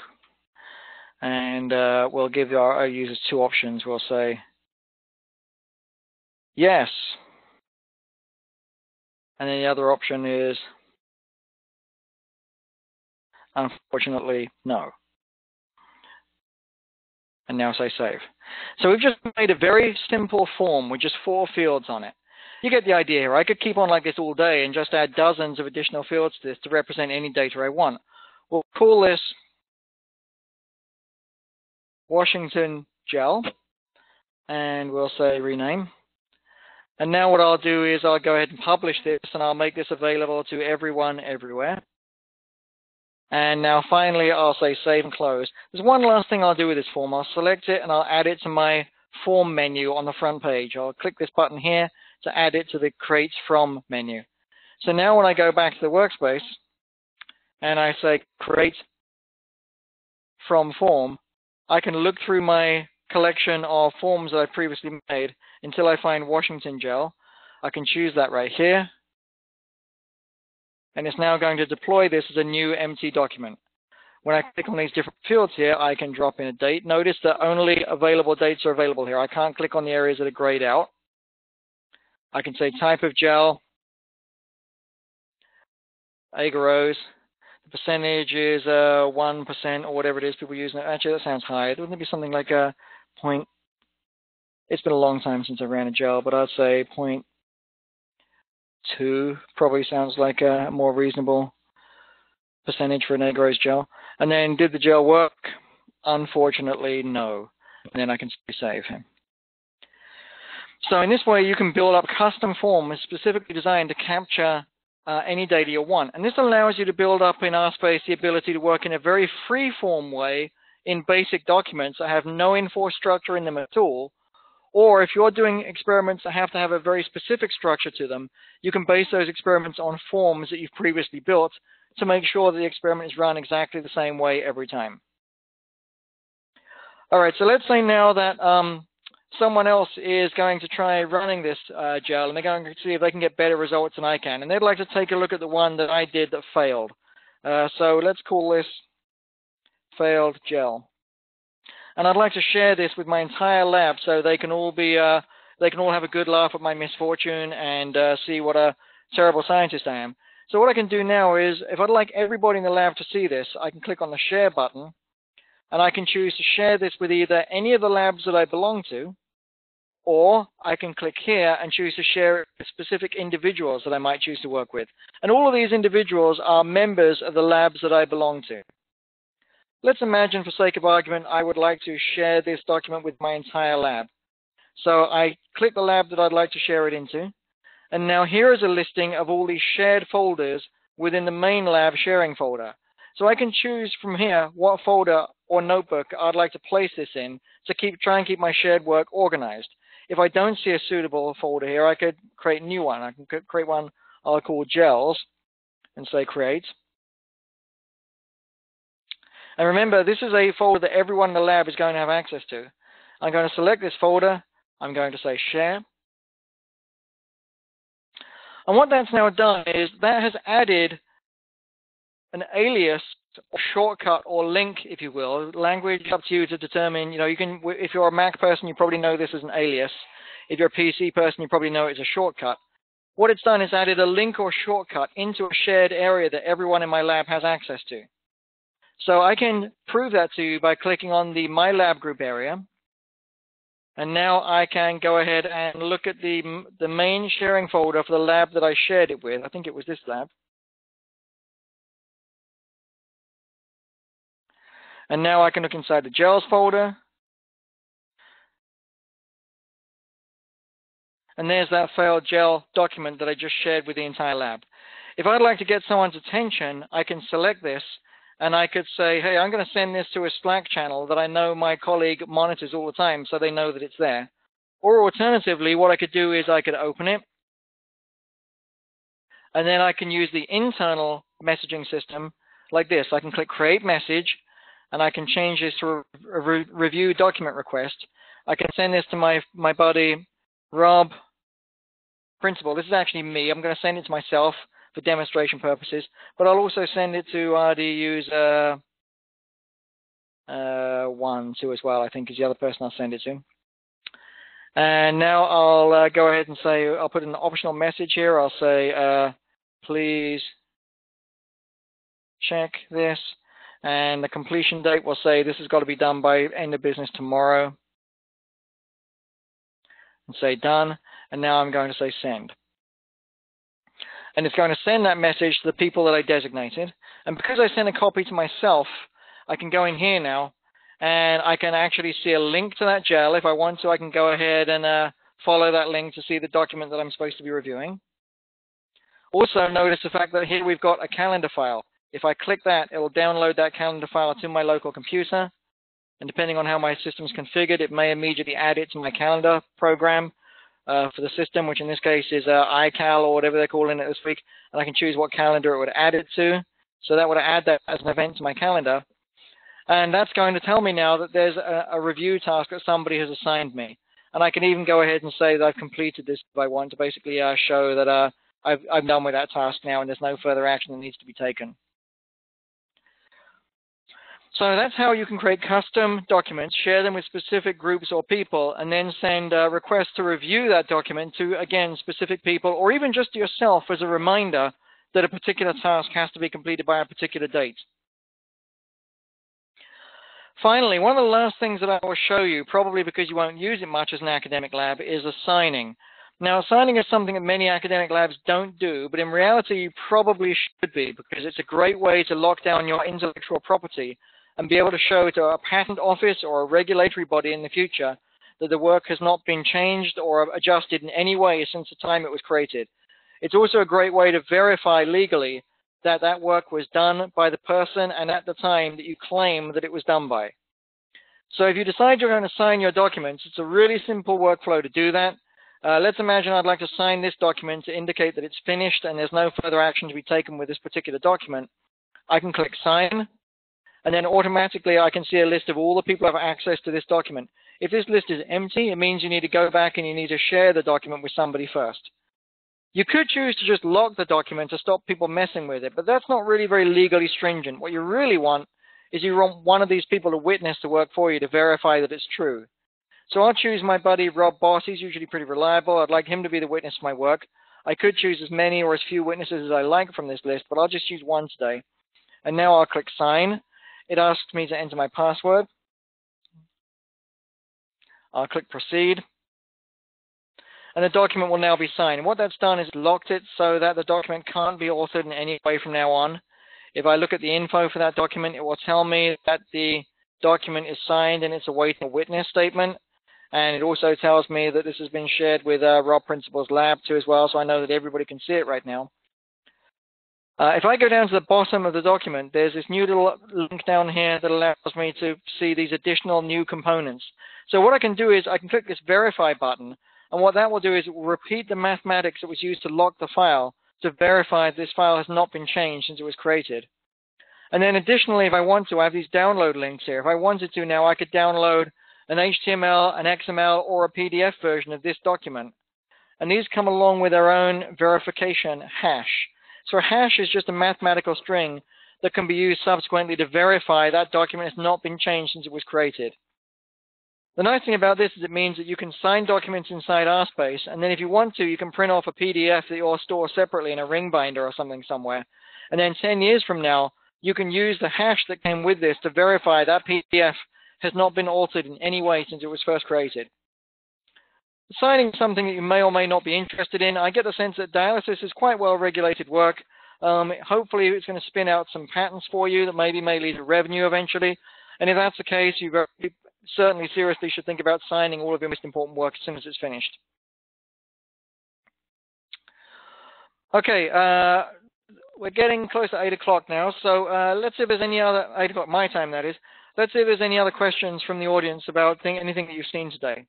And we'll give our users two options. We'll say yes, and then the other option is unfortunately no. And now say save. So we've just made a very simple form with just 4 fields on it. You get the idea here. I could keep on like this all day and just add dozens of additional fields to this to represent any data I want. We'll call this Washington gel, and we'll say rename. And now what I'll do is I'll go ahead and publish this, and I'll make this available to everyone everywhere. And now finally, I'll say save and close. There's one last thing I'll do with this form. I'll select it and I'll add it to my form menu on the front page. I'll click this button here to add it to the create from menu. So now when I go back to the workspace and I say create from form, I can look through my collection of forms that I previously made until I find Washington gel. I can choose that right here. And it's now going to deploy this as a new empty document. When I click on these different fields here, I can drop in a date. Notice that only available dates are available here. I can't click on the areas that are grayed out. I can say type of gel, agarose. The percentage is 1% or whatever it is people use. Actually, that sounds high. Wouldn't it be something like a point? It's been a long time since I ran a gel, but I'd say 0.2 probably sounds like a more reasonable percentage for an agarose gel. And then did the gel work? Unfortunately, no. And then I can save him. So in this way, you can build up custom forms specifically designed to capture any data you want. And this allows you to build up in RSpace the ability to work in a very free-form way in basic documents that have no infrastructure in them at all. Or if you're doing experiments that have to have a very specific structure to them, you can base those experiments on forms that you've previously built to make sure that the experiment is run exactly the same way every time. All right, so let's say now that someone else is going to try running this gel, and they're going to see if they can get better results than I can. And they'd like to take a look at the one that I did that failed. So let's call this failed gel. And I'd like to share this with my entire lab so they can all be, they can all have a good laugh at my misfortune and see what a terrible scientist I am. So what I can do now is, if I'd like everybody in the lab to see this, I can click on the share button, and I can choose to share this with either any of the labs that I belong to, or I can click here and choose to share it with specific individuals that I might choose to work with. And all of these individuals are members of the labs that I belong to. Let's imagine, for sake of argument, I would like to share this document with my entire lab. So I click the lab that I'd like to share it into. And now here is a listing of all these shared folders within the main lab sharing folder. So I can choose from here what folder or notebook I'd like to place this in to try and keep my shared work organized. If I don't see a suitable folder here, I could create a new one. I can create one I'll call gels and say create. And remember, this is a folder that everyone in the lab is going to have access to. I'm going to select this folder. I'm going to say share. And what that's now done is that has added an alias or shortcut or link, if you will. Language up to you to determine, you can, if you're a Mac person, you probably know this as an alias. If you're a PC person, you probably know it's a shortcut. what it's done is added a link or shortcut into a shared area that everyone in my lab has access to. So I can prove that to you by clicking on the My Lab Group area. And now I can go ahead and look at the main sharing folder for the lab that I shared it with. I think it was this lab. And now I can look inside the gels folder. And there's that failed gel document that I just shared with the entire lab. If I'd like to get someone's attention, I can select this, and I could say, hey, I'm going to send this to a Slack channel that I know my colleague monitors all the time, so they know that it's there. Or alternatively, what I could do is I could open it, and then I can use the internal messaging system like this. I can click Create Message, and I can change this to a review document request. I can send this to my buddy, Rob, Principal. This is actually me. I'm going to send it to myself for demonstration purposes, but I'll also send it to the user 1, 2 as well, I think is the other person I'll send it to. And now I'll go ahead and say, I'll put an optional message here. I'll say, please check this. And the completion date will say this has got to be done by end of business tomorrow. And say done. And now I'm going to say send. And it's going to send that message to the people that I designated. And because I sent a copy to myself, I can go in here now, and I can actually see a link to that gel. If I want to, I can go ahead and follow that link to see the document that I'm supposed to be reviewing. Also, notice the fact that here we've got a calendar file. If I click that, it will download that calendar file to my local computer. And depending on how my system's configured, it may immediately add it to my calendar program for the system, which in this case is iCal or whatever they're calling it this week. And I can choose what calendar it would add it to. So that would add that as an event to my calendar. And that's going to tell me now that there's a review task that somebody has assigned me. And I can even go ahead and say that I've completed this if I want to basically show that I'm done with that task now and there's no further action that needs to be taken. So that's how you can create custom documents, share them with specific groups or people, and then send requests to review that document to, again, specific people, or even just to yourself as a reminder that a particular task has to be completed by a particular date. Finally, one of the last things that I will show you, probably because you won't use it much as an academic lab, is assigning. Now, assigning is something that many academic labs don't do, but in reality, you probably should be, because it's a great way to lock down your intellectual property and be able to show to a patent office or a regulatory body in the future that the work has not been changed or adjusted in any way since the time it was created. It's also a great way to verify legally that that work was done by the person and at the time that you claim that it was done by. So if you decide you're going to sign your documents, it's a really simple workflow to do that. Let's imagine I'd like to sign this document to indicate that it's finished and there's no further action to be taken with this particular document. I can click sign, and then automatically I can see a list of all the people who have access to this document. If this list is empty, it means you need to go back and you need to share the document with somebody first. You could choose to just lock the document to stop people messing with it, but that's not really very legally stringent. What you really want is you want one of these people to witness the work for you to verify that it's true. So I'll choose my buddy Rob Boss. He's usually pretty reliable. I'd like him to be the witness to my work. I could choose as many or as few witnesses as I like from this list, but I'll just choose one today. And now I'll click sign. It asks me to enter my password. I'll click proceed. And the document will now be signed. And what that's done is locked it so that the document can't be altered in any way from now on. If I look at the info for that document, it will tell me that the document is signed and it's awaiting a witness statement. And it also tells me that this has been shared with Rob Principal's lab too as well, so I know that everybody can see it right now. If I go down to the bottom of the document, there's this new little link down here that allows me to see these additional new components. So what I can do is I can click this verify button, and what that will do is it will repeat the mathematics that was used to lock the file to verify that this file has not been changed since it was created. And then additionally, if I want to, I have these download links here. If I wanted to now, I could download an HTML, an XML, or a PDF version of this document. And these come along with their own verification hash. So a hash is just a mathematical string that can be used subsequently to verify that document has not been changed since it was created. The nice thing about this is it means that you can sign documents inside RSpace, and then if you want to, you can print off a PDF that you'll store separately in a ring binder or something somewhere. And then 10 years from now, you can use the hash that came with this to verify that PDF has not been altered in any way since it was first created. Signing is something that you may or may not be interested in. I get the sense that dialysis is quite well-regulated work. Hopefully, it's going to spin out some patents for you that maybe may lead to revenue eventually. And if that's the case, you certainly seriously should think about signing all of your most important work as soon as it's finished. Okay, we're getting close to 8 o'clock now, so let's see if there's any other, 8 o'clock my time that is, let's see if there's any other questions from the audience about anything that you've seen today.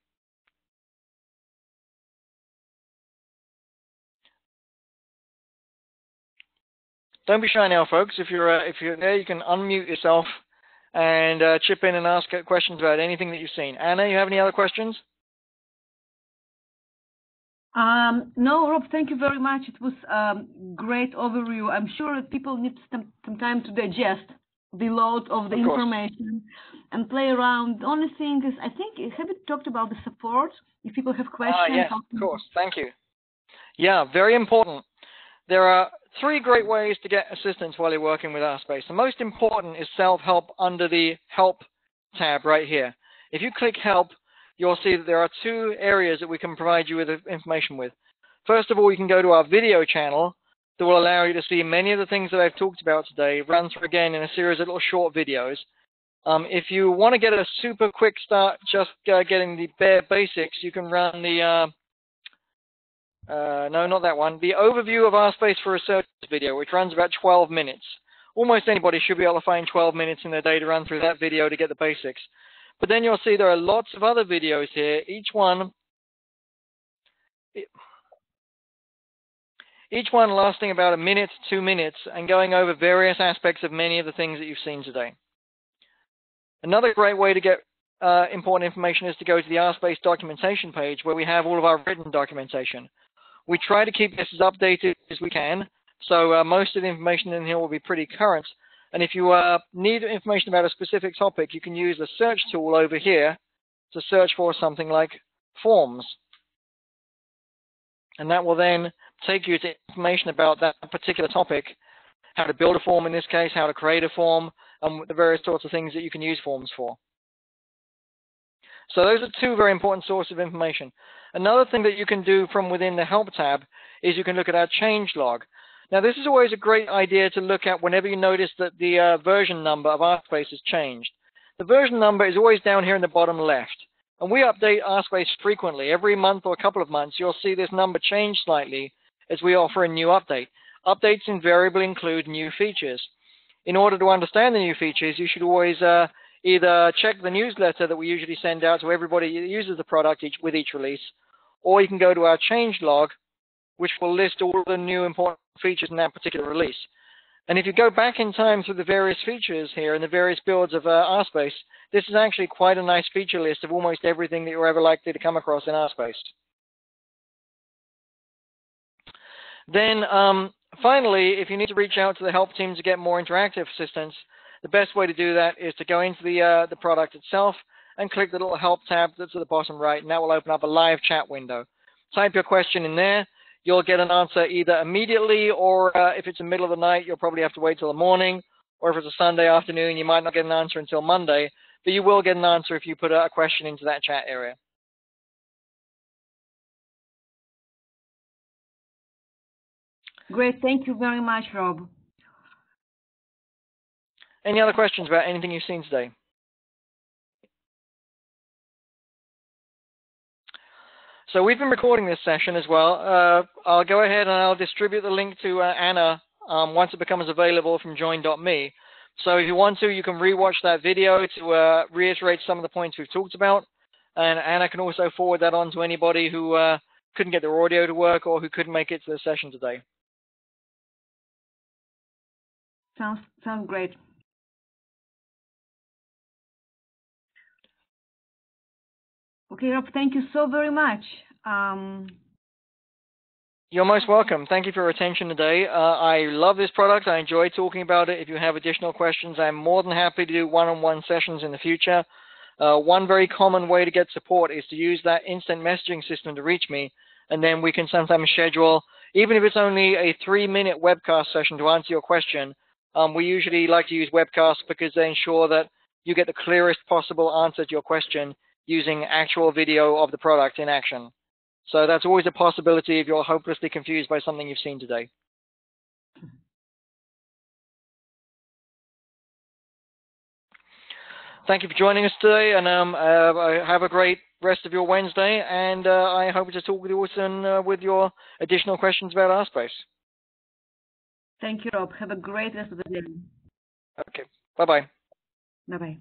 Don't be shy now, folks. If you're there, you can unmute yourself and chip in and ask questions about anything that you've seen. Anna, you have any other questions? No, Rob, thank you very much. It was a great overview. I'm sure that people need some time to digest the load of the information and play around. The only thing is, I think, have you talked about the support? If people have questions. Yes, of course. Thank you. Yeah, very important. There are 3 great ways to get assistance while you're working with RSpace. The most important is self-help under the Help tab right here. If you click Help, you'll see that there are 2 areas that we can provide you with information with. First of all, you can go to our video channel that will allow you to see many of the things that I've talked about today, run through again in a series of little short videos. If you want to get a super quick start, just getting the bare basics, you can run the no, not that one. The overview of RSpace for Research video, which runs about 12 minutes. Almost anybody should be able to find 12 minutes in their day to run through that video to get the basics. But then you'll see there are lots of other videos here, each one lasting about 1 minute to 2 minutes and going over various aspects of many of the things that you've seen today. Another great way to get important information is to go to the RSpace documentation page where we have all of our written documentation. We try to keep this as updated as we can, so most of the information in here will be pretty current. And if you need information about a specific topic, you can use the search tool over here to search for something like forms. And that will then take you to information about that particular topic, how to build a form in this case, how to create a form, and the various sorts of things that you can use forms for. So those are 2 very important sources of information. Another thing that you can do from within the Help tab is you can look at our change log. Now, this is always a great idea to look at whenever you notice that the version number of RSpace has changed. The version number is always down here in the bottom left. And we update RSpace frequently. Every month or a couple of months, you'll see this number change slightly as we offer a new update. Updates invariably include new features. In order to understand the new features, you should always either check the newsletter that we usually send out to everybody who uses the product with each release, or you can go to our change log, which will list all the new important features in that particular release. And if you go back in time through the various features here and the various builds of RSpace, this is actually quite a nice feature list of almost everything that you're ever likely to come across in RSpace. Then finally, if you need to reach out to the help team to get more interactive assistance, the best way to do that is to go into the product itself and click the little Help tab that's at the bottom right, and that will open up a live chat window. Type your question in there. You'll get an answer either immediately, or if it's the middle of the night, you'll probably have to wait till the morning, or if it's a Sunday afternoon, you might not get an answer until Monday, but you will get an answer if you put a question into that chat area. Great. Thank you very much, Rob. Any other questions about anything you've seen today? So we've been recording this session as well. I'll go ahead and I'll distribute the link to Anna once it becomes available from join.me. So if you want to, you can rewatch that video to reiterate some of the points we've talked about. And Anna can also forward that on to anybody who couldn't get their audio to work or who couldn't make it to the session today. Sounds great. Okay, Rob, thank you so very much. You're most welcome. Thank you for your attention today. I love this product. I enjoy talking about it. If you have additional questions, I'm more than happy to do one-on-one sessions in the future. One very common way to get support is to use that instant messaging system to reach me, and then we can sometimes schedule, even if it's only a 3-minute webcast session to answer your question. We usually like to use webcasts because they ensure that you get the clearest possible answer to your question using actual video of the product in action. So that's always a possibility if you're hopelessly confused by something you've seen today. Thank you for joining us today, and have a great rest of your Wednesday, and I hope to talk with you soon with your additional questions about RSpace. Thank you, Rob. Have a great rest of the day. Okay. Bye-bye. Bye-bye.